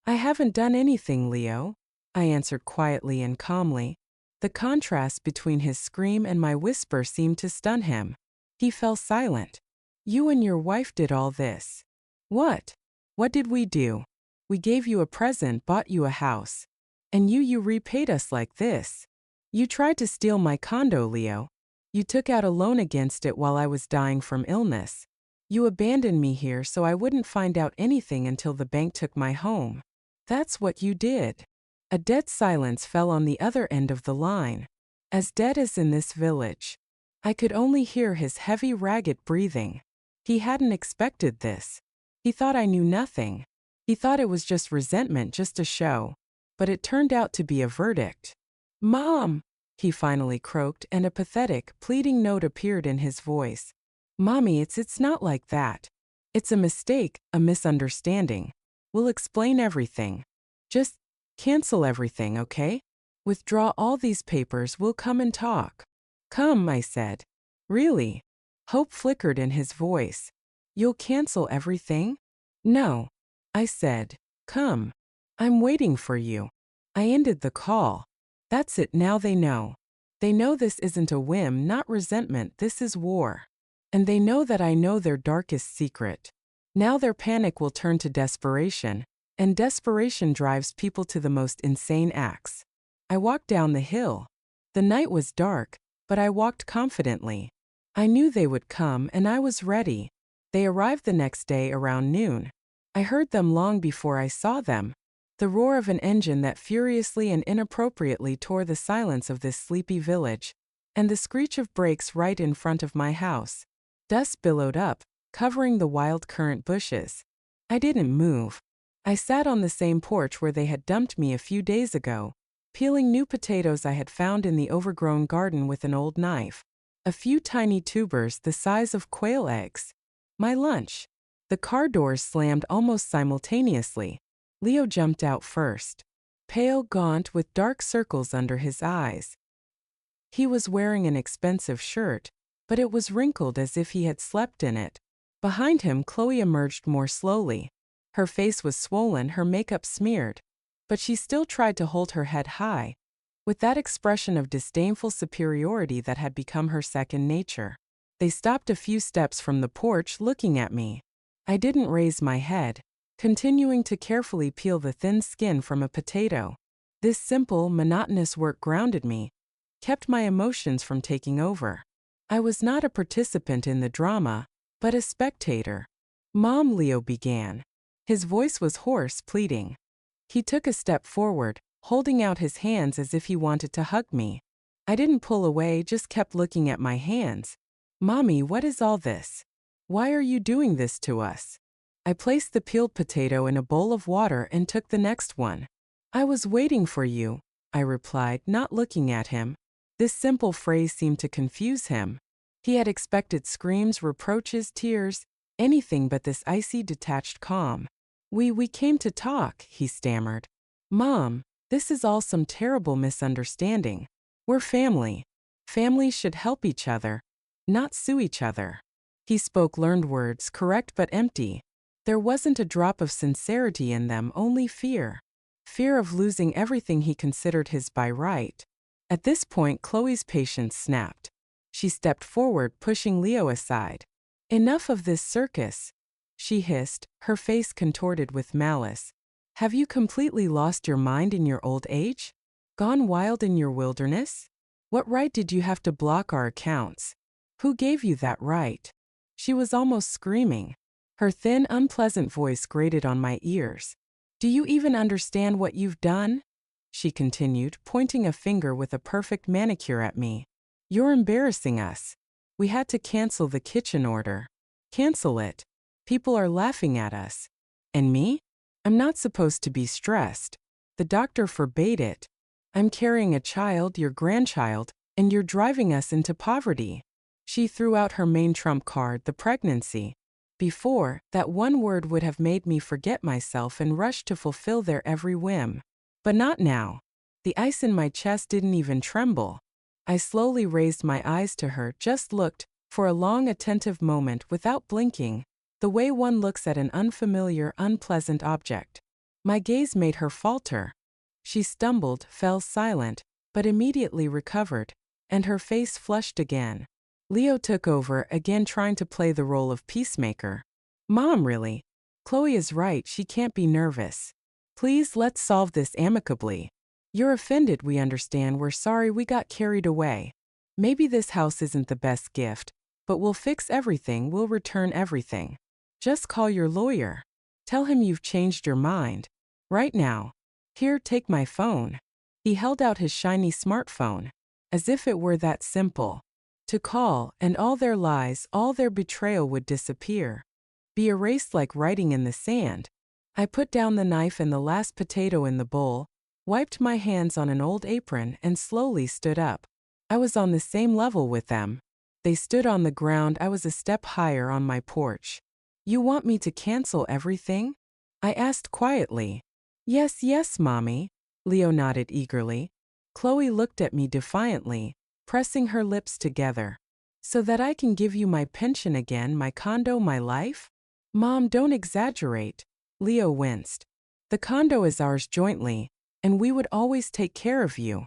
I haven't done anything, Leo, I answered quietly and calmly. The contrast between his scream and my whisper seemed to stun him. He fell silent. You and your wife did all this. What? What did we do? We gave you a present, bought you a house. And you repaid us like this. You tried to steal my condo, Leo. You took out a loan against it while I was dying from illness. You abandoned me here so I wouldn't find out anything until the bank took my home. That's what you did. A dead silence fell on the other end of the line. As dead as in this village. I could only hear his heavy, ragged breathing. He hadn't expected this. He thought I knew nothing. He thought it was just resentment, just a show. But it turned out to be a verdict. Mom, he finally croaked, and a pathetic, pleading note appeared in his voice. Mommy, it's not like that. It's a mistake, a misunderstanding. We'll explain everything. Just cancel everything, okay? Withdraw all these papers, we'll come and talk. Come, I said. Really? Hope flickered in his voice. You'll cancel everything? No. I said, come. I'm waiting for you. I ended the call. That's it, now they know. They know this isn't a whim, not resentment, this is war. And they know that I know their darkest secret. Now their panic will turn to desperation, and desperation drives people to the most insane acts. I walked down the hill. The night was dark, but I walked confidently. I knew they would come, and I was ready. They arrived the next day around noon. I heard them long before I saw them. The roar of an engine that furiously and inappropriately tore the silence of this sleepy village, and the screech of brakes right in front of my house. Dust billowed up, covering the wild currant bushes. I didn't move. I sat on the same porch where they had dumped me a few days ago, peeling new potatoes I had found in the overgrown garden with an old knife. A few tiny tubers the size of quail eggs. My lunch. The car doors slammed almost simultaneously. Leo jumped out first. Pale, gaunt, with dark circles under his eyes. He was wearing an expensive shirt, but it was wrinkled as if he had slept in it. Behind him, Chloe emerged more slowly. Her face was swollen, her makeup smeared. But she still tried to hold her head high, with that expression of disdainful superiority that had become her second nature. They stopped a few steps from the porch, looking at me. I didn't raise my head, continuing to carefully peel the thin skin from a potato. This simple, monotonous work grounded me, kept my emotions from taking over. I was not a participant in the drama, but a spectator. Mom, Leo began. His voice was hoarse, pleading. He took a step forward, holding out his hands as if he wanted to hug me. I didn't pull away, just kept looking at my hands. Mommy, what is all this? Why are you doing this to us? I placed the peeled potato in a bowl of water and took the next one. I was waiting for you, I replied, not looking at him. This simple phrase seemed to confuse him. He had expected screams, reproaches, tears, anything but this icy, detached calm. We came to talk, he stammered. Mom, this is all some terrible misunderstanding. We're family. Families should help each other, not sue each other. He spoke learned words, correct but empty. There wasn't a drop of sincerity in them, only fear. Fear of losing everything he considered his by right. At this point, Chloe's patience snapped. She stepped forward, pushing Leo aside. Enough of this circus, she hissed, her face contorted with malice. Have you completely lost your mind in your old age? Gone wild in your wilderness? What right did you have to block our accounts? Who gave you that right? She was almost screaming. Her thin, unpleasant voice grated on my ears. Do you even understand what you've done? She continued, pointing a finger with a perfect manicure at me. You're embarrassing us. We had to cancel the kitchen order. Cancel it. People are laughing at us. And me? I'm not supposed to be stressed. The doctor forbade it. I'm carrying a child, your grandchild, and you're driving us into poverty. She threw out her main trump card, the pregnancy. Before, that one word would have made me forget myself and rush to fulfill their every whim. But not now. The ice in my chest didn't even tremble. I slowly raised my eyes to her, just looked, for a long attentive moment without blinking, the way one looks at an unfamiliar, unpleasant object. My gaze made her falter. She stumbled, fell silent, but immediately recovered, and her face flushed again. Leo took over, again trying to play the role of peacemaker. Mom, really? Chloe is right, she can't be nervous. Please, let's solve this amicably. You're offended, we understand, we're sorry we got carried away. Maybe this house isn't the best gift, but we'll fix everything, we'll return everything. Just call your lawyer. Tell him you've changed your mind. Right now. Here, take my phone. He held out his shiny smartphone. As if it were that simple. To call, and all their lies, all their betrayal would disappear. Be erased like writing in the sand. I put down the knife and the last potato in the bowl, wiped my hands on an old apron and slowly stood up. I was on the same level with them. They stood on the ground, I was a step higher on my porch. You want me to cancel everything? I asked quietly. Yes, yes, Mommy. Leo nodded eagerly. Chloe looked at me defiantly, pressing her lips together. So that I can give you my pension again, my condo, my life? Mom, don't exaggerate. Leo winced. The condo is ours jointly, and we would always take care of you.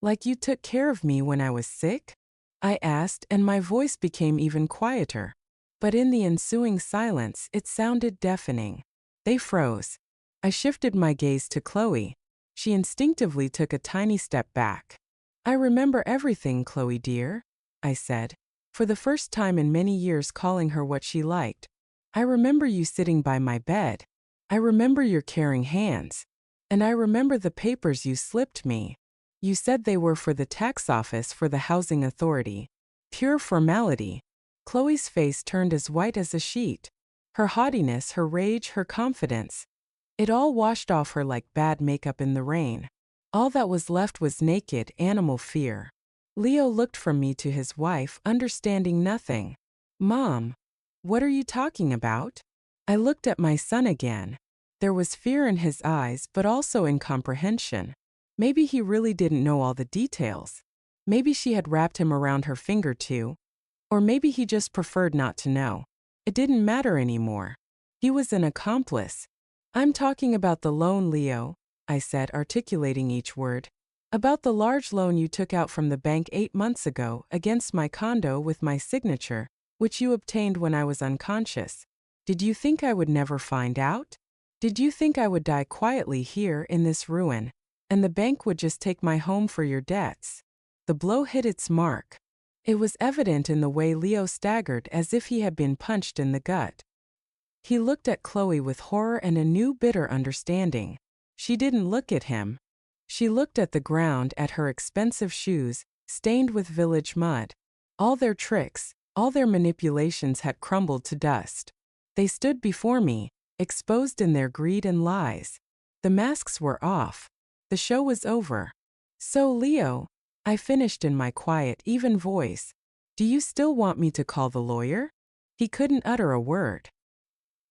Like you took care of me when I was sick? I asked, and my voice became even quieter. But in the ensuing silence, it sounded deafening. They froze. I shifted my gaze to Chloe. She instinctively took a tiny step back. I remember everything, Chloe dear, I said, for the first time in many years calling her what she liked. I remember you sitting by my bed. I remember your caring hands. And I remember the papers you slipped me. You said they were for the tax office, for the housing authority. Pure formality. Chloe's face turned as white as a sheet. Her haughtiness, her rage, her confidence. It all washed off her like bad makeup in the rain. All that was left was naked, animal fear. Leo looked from me to his wife, understanding nothing. Mom, what are you talking about? I looked at my son again. There was fear in his eyes, but also incomprehension. Maybe he really didn't know all the details. Maybe she had wrapped him around her finger too. Or maybe he just preferred not to know. It didn't matter anymore. He was an accomplice. I'm talking about the loan, Leo, I said, articulating each word. About the large loan you took out from the bank 8 months ago against my condo with my signature, which you obtained when I was unconscious. Did you think I would never find out? Did you think I would die quietly here in this ruin, and the bank would just take my home for your debts? The blow hit its mark. It was evident in the way Leo staggered, as if he had been punched in the gut. He looked at Chloe with horror and a new bitter understanding. She didn't look at him. She looked at the ground, at her expensive shoes, stained with village mud. All their tricks, all their manipulations had crumbled to dust. They stood before me, exposed in their greed and lies. The masks were off. The show was over. So, Leo, I finished in my quiet, even voice, do you still want me to call the lawyer? He couldn't utter a word.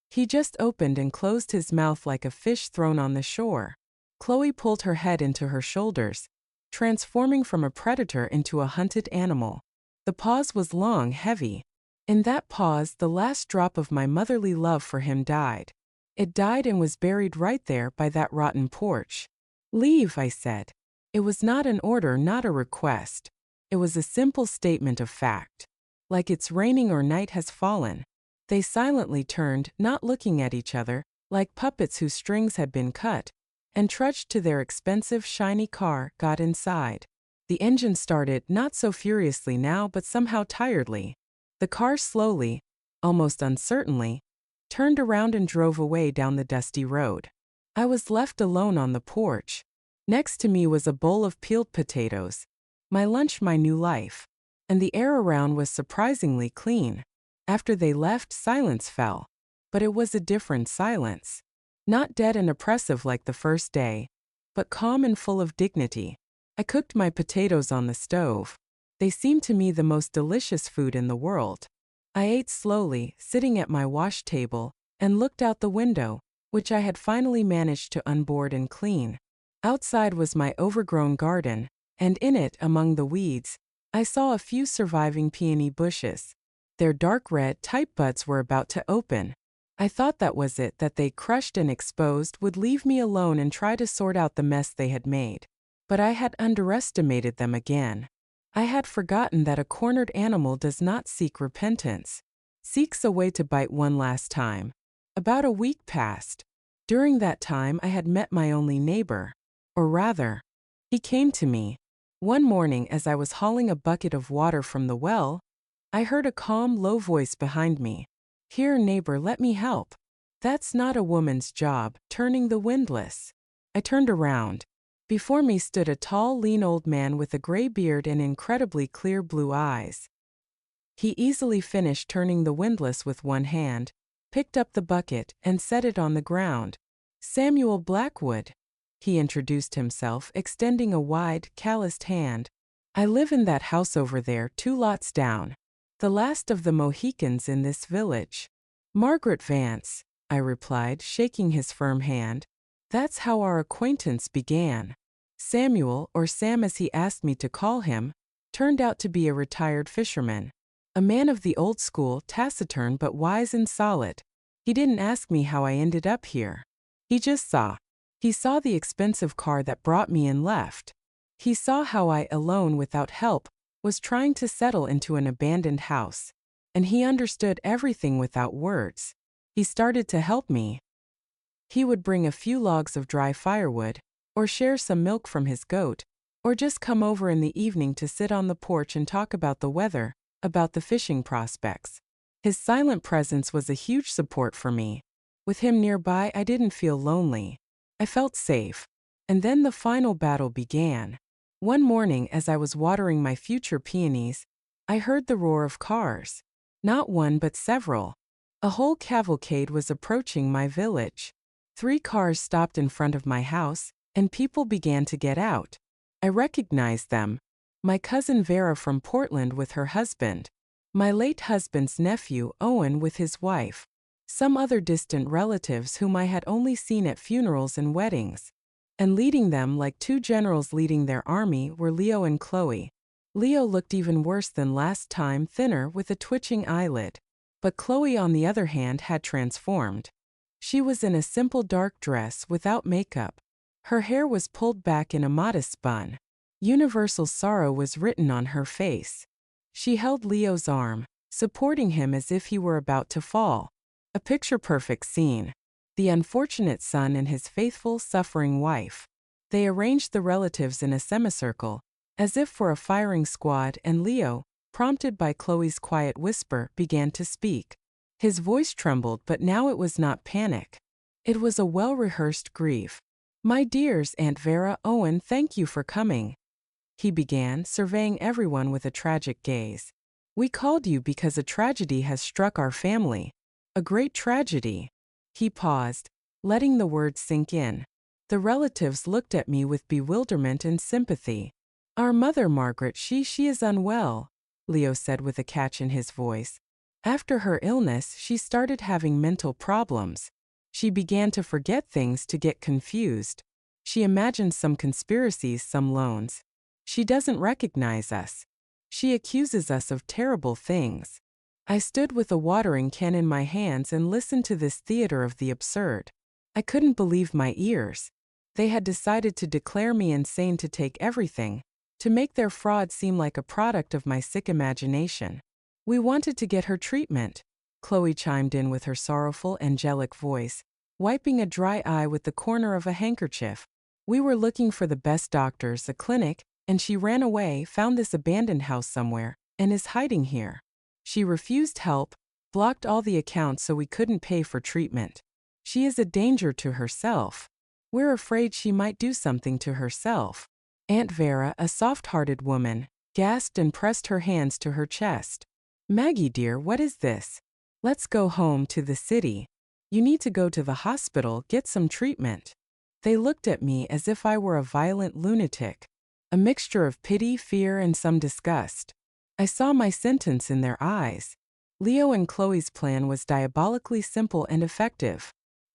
He just opened and closed his mouth like a fish thrown on the shore. Chloe pulled her head into her shoulders, transforming from a predator into a hunted animal. The pause was long, heavy. In that pause, the last drop of my motherly love for him died. It died and was buried right there by that rotten porch. Leave, I said. It was not an order, not a request. It was a simple statement of fact. Like it's raining or night has fallen. They silently turned, not looking at each other, like puppets whose strings had been cut, and trudged to their expensive, shiny car, got inside. The engine started, not so furiously now but somehow tiredly. The car slowly, almost uncertainly, turned around and drove away down the dusty road. I was left alone on the porch. Next to me was a bowl of peeled potatoes. My lunch, my new life. And the air around was surprisingly clean. After they left, silence fell. But it was a different silence. Not dead and oppressive like the first day, but calm and full of dignity. I cooked my potatoes on the stove. They seemed to me the most delicious food in the world. I ate slowly, sitting at my wash table, and looked out the window, which I had finally managed to unboard and clean. Outside was my overgrown garden, and in it, among the weeds, I saw a few surviving peony bushes. Their dark red, tight buds were about to open. I thought that was it, that they, crushed and exposed, would leave me alone and try to sort out the mess they had made. But I had underestimated them again. I had forgotten that a cornered animal does not seek repentance, seeks a way to bite one last time. About a week passed. During that time I had met my only neighbor. Or rather, he came to me. One morning as I was hauling a bucket of water from the well, I heard a calm, low voice behind me. "Here, neighbor, let me help. That's not a woman's job, turning the windlass." I turned around. Before me stood a tall, lean old man with a gray beard and incredibly clear blue eyes. He easily finished turning the windlass with one hand, picked up the bucket, and set it on the ground. "Samuel Blackwood," he introduced himself, extending a wide, calloused hand. "I live in that house over there, 2 lots down. The last of the Mohicans in this village." "Margaret Vance," I replied, shaking his firm hand. "That's how our acquaintance began." Samuel, or Sam as he asked me to call him, turned out to be a retired fisherman. A man of the old school, taciturn but wise and solid. He didn't ask me how I ended up here. He just saw. He saw the expensive car that brought me and left. He saw how I, alone without help, was trying to settle into an abandoned house. And he understood everything without words. He started to help me. He would bring a few logs of dry firewood, or share some milk from his goat, or just come over in the evening to sit on the porch and talk about the weather, about the fishing prospects. His silent presence was a huge support for me. With him nearby, I didn't feel lonely. I felt safe. And then the final battle began. One morning, as I was watering my future peonies, I heard the roar of cars. Not one but several. A whole cavalcade was approaching my village. 3 cars stopped in front of my house, and people began to get out. I recognized them. My cousin Vera from Portland with her husband. My late husband's nephew Owen with his wife. Some other distant relatives whom I had only seen at funerals and weddings. And leading them, like 2 generals leading their army, were Leo and Chloe. Leo looked even worse than last time, thinner with a twitching eyelid. But Chloe, on the other hand, had transformed. She was in a simple dark dress without makeup. Her hair was pulled back in a modest bun. Universal sorrow was written on her face. She held Leo's arm, supporting him as if he were about to fall. A picture-perfect scene. The unfortunate son and his faithful, suffering wife. They arranged the relatives in a semicircle, as if for a firing squad, and Leo, prompted by Chloe's quiet whisper, began to speak. His voice trembled, but now it was not panic. It was a well-rehearsed grief. "My dears, Aunt Vera, Owen, thank you for coming," he began, surveying everyone with a tragic gaze. "We called you because a tragedy has struck our family. A great tragedy." He paused, letting the words sink in. The relatives looked at me with bewilderment and sympathy. "Our mother, Margaret, she is unwell," Leo said with a catch in his voice. "After her illness, she started having mental problems. She began to forget things, to get confused. She imagined some conspiracies, some loans. She doesn't recognize us. She accuses us of terrible things." I stood with a watering can in my hands and listened to this theater of the absurd. I couldn't believe my ears. They had decided to declare me insane, to take everything, to make their fraud seem like a product of my sick imagination. "We wanted to get her treatment," Chloe chimed in with her sorrowful, angelic voice, wiping a dry eye with the corner of a handkerchief. "We were looking for the best doctors, a clinic, and she ran away, found this abandoned house somewhere, and is hiding here. She refused help, blocked all the accounts so we couldn't pay for treatment. She is a danger to herself." We're afraid she might do something to herself." Aunt Vera, a soft-hearted woman, gasped and pressed her hands to her chest. "Maggie dear, what is this? Let's go home to the city. You need to go to the hospital, get some treatment." They looked at me as if I were a violent lunatic, a mixture of pity, fear, and some disgust. I saw my sentence in their eyes. Leo and Chloe's plan was diabolically simple and effective.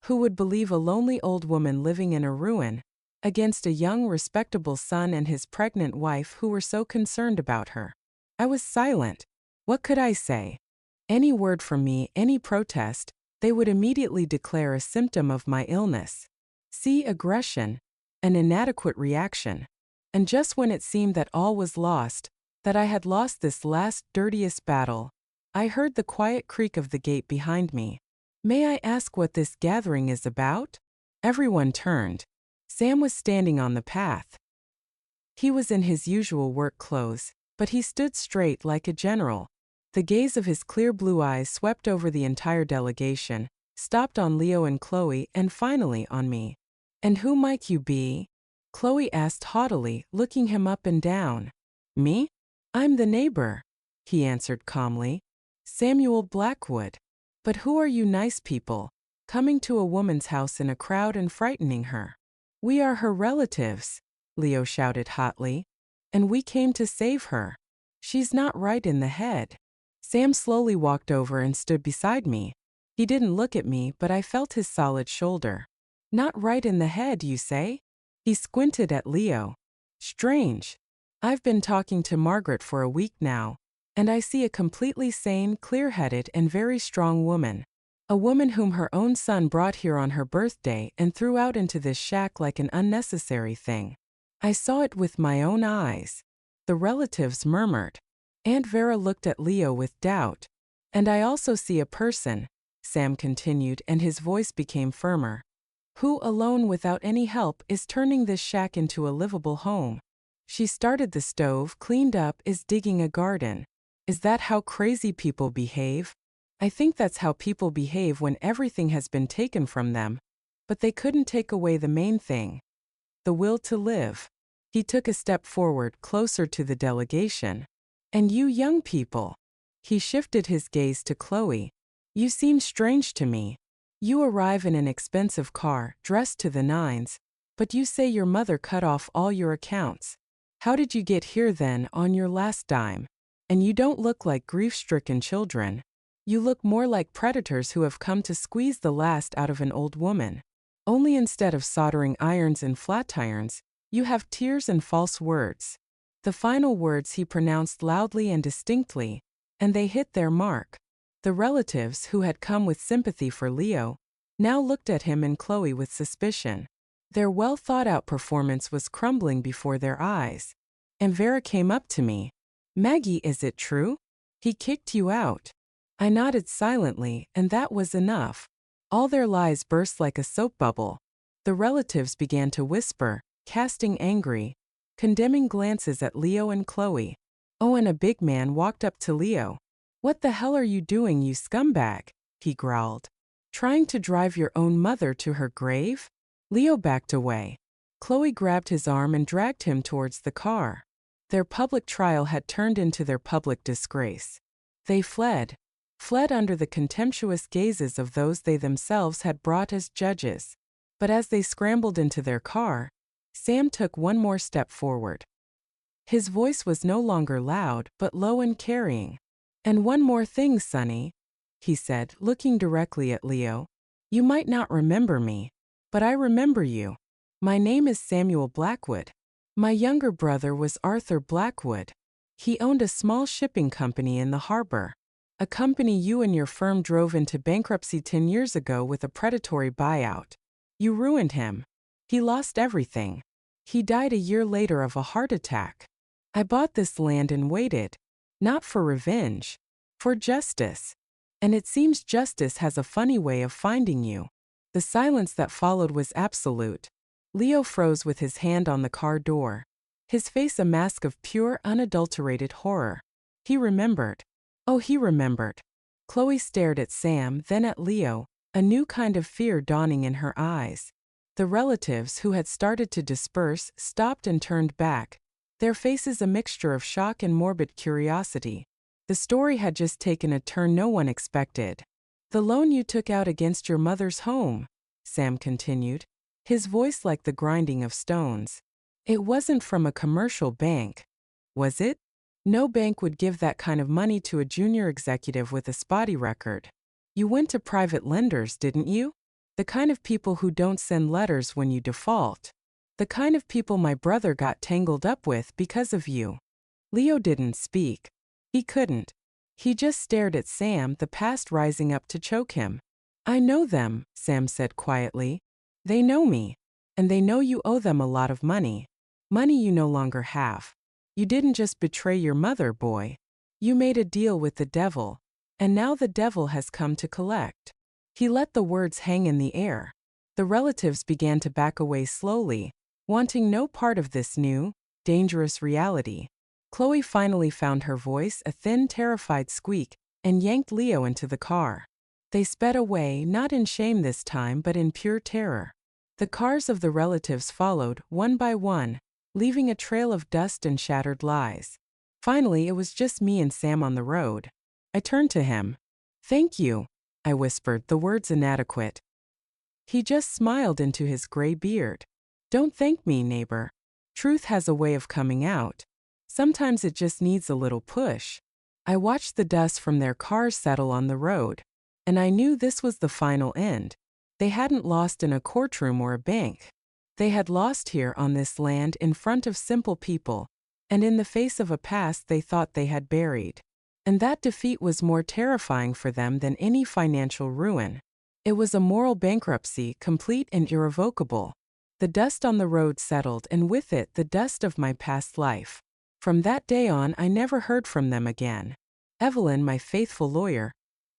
Who would believe a lonely old woman living in a ruin against a young, respectable son and his pregnant wife who were so concerned about her? I was silent. What could I say? Any word from me, any protest, they would immediately declare a symptom of my illness. See, aggression, an inadequate reaction. And just when it seemed that all was lost, that I had lost this last, dirtiest battle, I heard the quiet creak of the gate behind me. "May I ask what this gathering is about?" Everyone turned. Sam was standing on the path. He was in his usual work clothes, but he stood straight like a general. The gaze of his clear blue eyes swept over the entire delegation, stopped on Leo and Chloe, and finally on me. "And who might you be?" Chloe asked haughtily, looking him up and down. "Me? I'm the neighbor," he answered calmly. "Samuel Blackwood." "But who are you nice people, coming to a woman's house in a crowd and frightening her?" "We are her relatives," Leo shouted hotly. "And we came to save her. She's not right in the head." Sam slowly walked over and stood beside me. He didn't look at me, but I felt his solid shoulder. "Not right in the head, you say?" He squinted at Leo. "Strange. I've been talking to Margaret for a week now, and I see a completely sane, clear-headed, and very strong woman. A woman whom her own son brought here on her birthday and threw out into this shack like an unnecessary thing. I saw it with my own eyes." The relatives murmured. Aunt Vera looked at Leo with doubt. "And I also see a person," Sam continued, and his voice became firmer, "who, alone without any help, is turning this shack into a livable home. She started the stove, cleaned up, is digging a garden. Is that how crazy people behave? I think that's how people behave when everything has been taken from them. But they couldn't take away the main thing. The will to live." He took a step forward, closer to the delegation. "And you young people." He shifted his gaze to Chloe. "You seem strange to me. You arrive in an expensive car, dressed to the nines, but you say your mother cut off all your accounts. How did you get here then, on your last dime? And you don't look like grief-stricken children. You look more like predators who have come to squeeze the last out of an old woman. Only instead of soldering irons and flat irons, you have tears and false words." The final words he pronounced loudly and distinctly, and they hit their mark. The relatives, who had come with sympathy for Leo, now looked at him and Chloe with suspicion. Their well-thought-out performance was crumbling before their eyes. And Vera came up to me. "Maggie, is it true? He kicked you out." I nodded silently, and that was enough. All their lies burst like a soap bubble. The relatives began to whisper, casting angry, condemning glances at Leo and Chloe. Oh, and a big man walked up to Leo. "What the hell are you doing, you scumbag?" he growled. "Trying to drive your own mother to her grave?" Leo backed away. Chloe grabbed his arm and dragged him towards the car. Their public trial had turned into their public disgrace. They fled under the contemptuous gazes of those they themselves had brought as judges. But as they scrambled into their car, Sam took one more step forward. His voice was no longer loud, but low and carrying. "And one more thing, Sonny," he said, looking directly at Leo. "You might not remember me, but I remember you. My name is Samuel Blackwood. My younger brother was Arthur Blackwood. He owned a small shipping company in the harbor. A company you and your firm drove into bankruptcy 10 years ago with a predatory buyout. You ruined him. He lost everything. He died a year later of a heart attack. I bought this land and waited, not for revenge, for justice. And it seems justice has a funny way of finding you." The silence that followed was absolute. Leo froze with his hand on the car door, his face a mask of pure, unadulterated horror. He remembered. Oh, he remembered. Chloe stared at Sam, then at Leo, a new kind of fear dawning in her eyes. The relatives who had started to disperse stopped and turned back, their faces a mixture of shock and morbid curiosity. The story had just taken a turn no one expected. "The loan you took out against your mother's home," Sam continued, his voice like the grinding of stones. "It wasn't from a commercial bank, was it? No bank would give that kind of money to a junior executive with a spotty record. You went to private lenders, didn't you? The kind of people who don't send letters when you default. The kind of people my brother got tangled up with because of you." Leo didn't speak. He couldn't. He just stared at Sam, the past rising up to choke him. "I know them," Sam said quietly. "They know me. And they know you owe them a lot of money. Money you no longer have. You didn't just betray your mother, boy. You made a deal with the devil. And now the devil has come to collect." He let the words hang in the air. The relatives began to back away slowly, wanting no part of this new, dangerous reality. Chloe finally found her voice, a thin, terrified squeak, and yanked Leo into the car. They sped away, not in shame this time but in pure terror. The cars of the relatives followed, one by one, leaving a trail of dust and shattered lies. Finally, it was just me and Sam on the road. I turned to him. "Thank you," I whispered, the words inadequate. He just smiled into his gray beard. "Don't thank me, neighbor. Truth has a way of coming out. Sometimes it just needs a little push." I watched the dust from their cars settle on the road, and I knew this was the final end. They hadn't lost in a courtroom or a bank. They had lost here on this land in front of simple people, and in the face of a past they thought they had buried. And that defeat was more terrifying for them than any financial ruin. It was a moral bankruptcy, complete and irrevocable. The dust on the road settled, and with it the dust of my past life. From that day on, I never heard from them again. Evelyn, my faithful lawyer,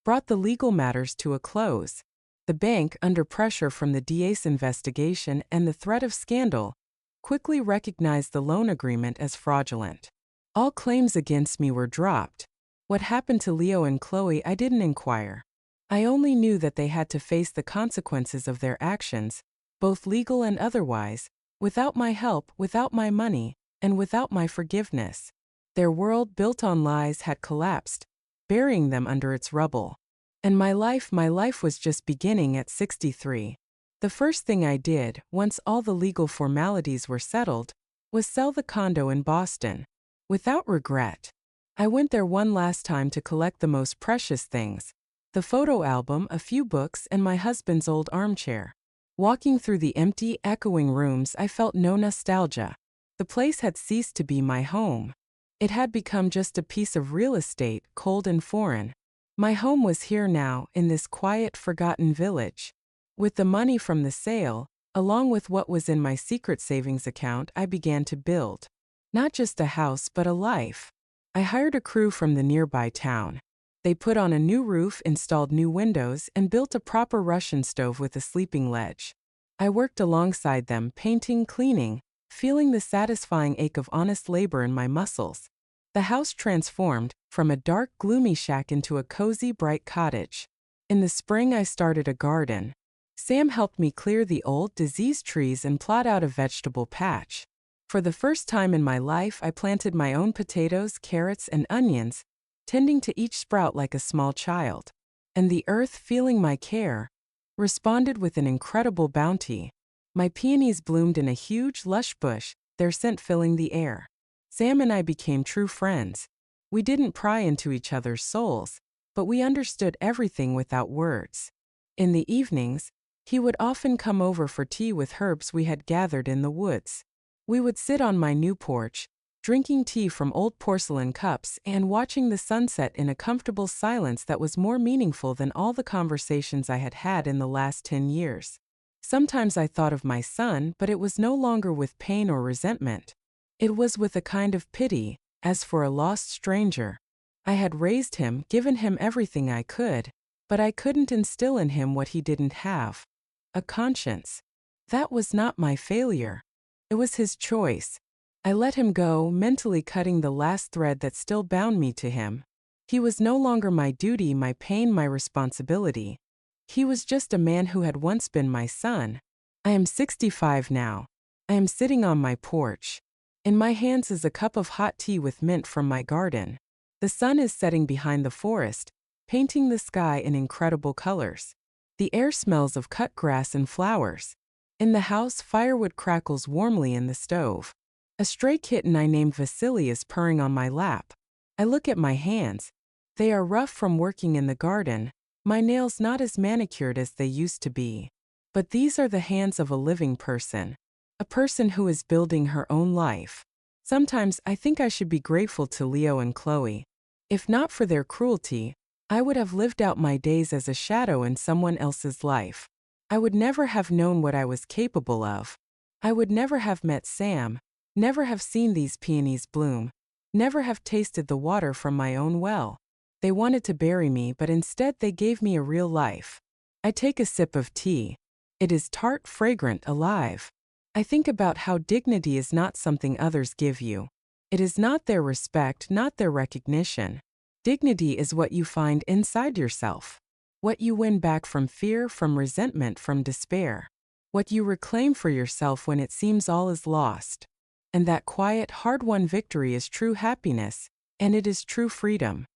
brought the legal matters to a close. The bank, under pressure from the DA's investigation and the threat of scandal, quickly recognized the loan agreement as fraudulent. All claims against me were dropped. What happened to Leo and Chloe, I didn't inquire. I only knew that they had to face the consequences of their actions, both legal and otherwise, without my help, without my money, and without my forgiveness. Their world, built on lies, had collapsed, burying them under its rubble. And my life was just beginning at 63. The first thing I did, once all the legal formalities were settled, was sell the condo in Boston. Without regret. I went there one last time to collect the most precious things: the photo album, a few books, and my husband's old armchair. Walking through the empty, echoing rooms, I felt no nostalgia. The place had ceased to be my home. It had become just a piece of real estate, cold and foreign. My home was here now, in this quiet, forgotten village. With the money from the sale, along with what was in my secret savings account, I began to build. Not just a house, but a life. I hired a crew from the nearby town. They put on a new roof, installed new windows, and built a proper Russian stove with a sleeping ledge. I worked alongside them, painting, cleaning, feeling the satisfying ache of honest labor in my muscles. The house transformed from a dark, gloomy shack into a cozy, bright cottage. In the spring, I started a garden. Sam helped me clear the old, diseased trees and plot out a vegetable patch. For the first time in my life, I planted my own potatoes, carrots, and onions, tending to each sprout like a small child. And the earth, feeling my care, responded with an incredible bounty. My peonies bloomed in a huge, lush bush, their scent filling the air. Sam and I became true friends. We didn't pry into each other's souls, but we understood everything without words. In the evenings, he would often come over for tea with herbs we had gathered in the woods. We would sit on my new porch, drinking tea from old porcelain cups and watching the sunset in a comfortable silence that was more meaningful than all the conversations I had had in the last 10 years. Sometimes I thought of my son, but it was no longer with pain or resentment. It was with a kind of pity, as for a lost stranger. I had raised him, given him everything I could, but I couldn't instill in him what he didn't have: a conscience. That was not my failure. It was his choice. I let him go, mentally cutting the last thread that still bound me to him. He was no longer my duty, my pain, my responsibility. He was just a man who had once been my son, I am 65 now. I am sitting on my porch. In my hands is a cup of hot tea with mint from my garden. The sun is setting behind the forest, painting the sky in incredible colors. The air smells of cut grass and flowers. In the house, firewood crackles warmly in the stove. A stray kitten I named Vasily is purring on my lap. I look at my hands. They are rough from working in the garden, my nails not as manicured as they used to be. But these are the hands of a living person. A person who is building her own life. Sometimes I think I should be grateful to Leo and Chloe. If not for their cruelty, I would have lived out my days as a shadow in someone else's life. I would never have known what I was capable of. I would never have met Sam, never have seen these peonies bloom, never have tasted the water from my own well. They wanted to bury me, but instead they gave me a real life. I take a sip of tea. It is tart, fragrant, alive. I think about how dignity is not something others give you. It is not their respect, not their recognition. Dignity is what you find inside yourself. What you win back from fear, from resentment, from despair. What you reclaim for yourself when it seems all is lost. And that quiet, hard-won victory is true happiness, and it is true freedom.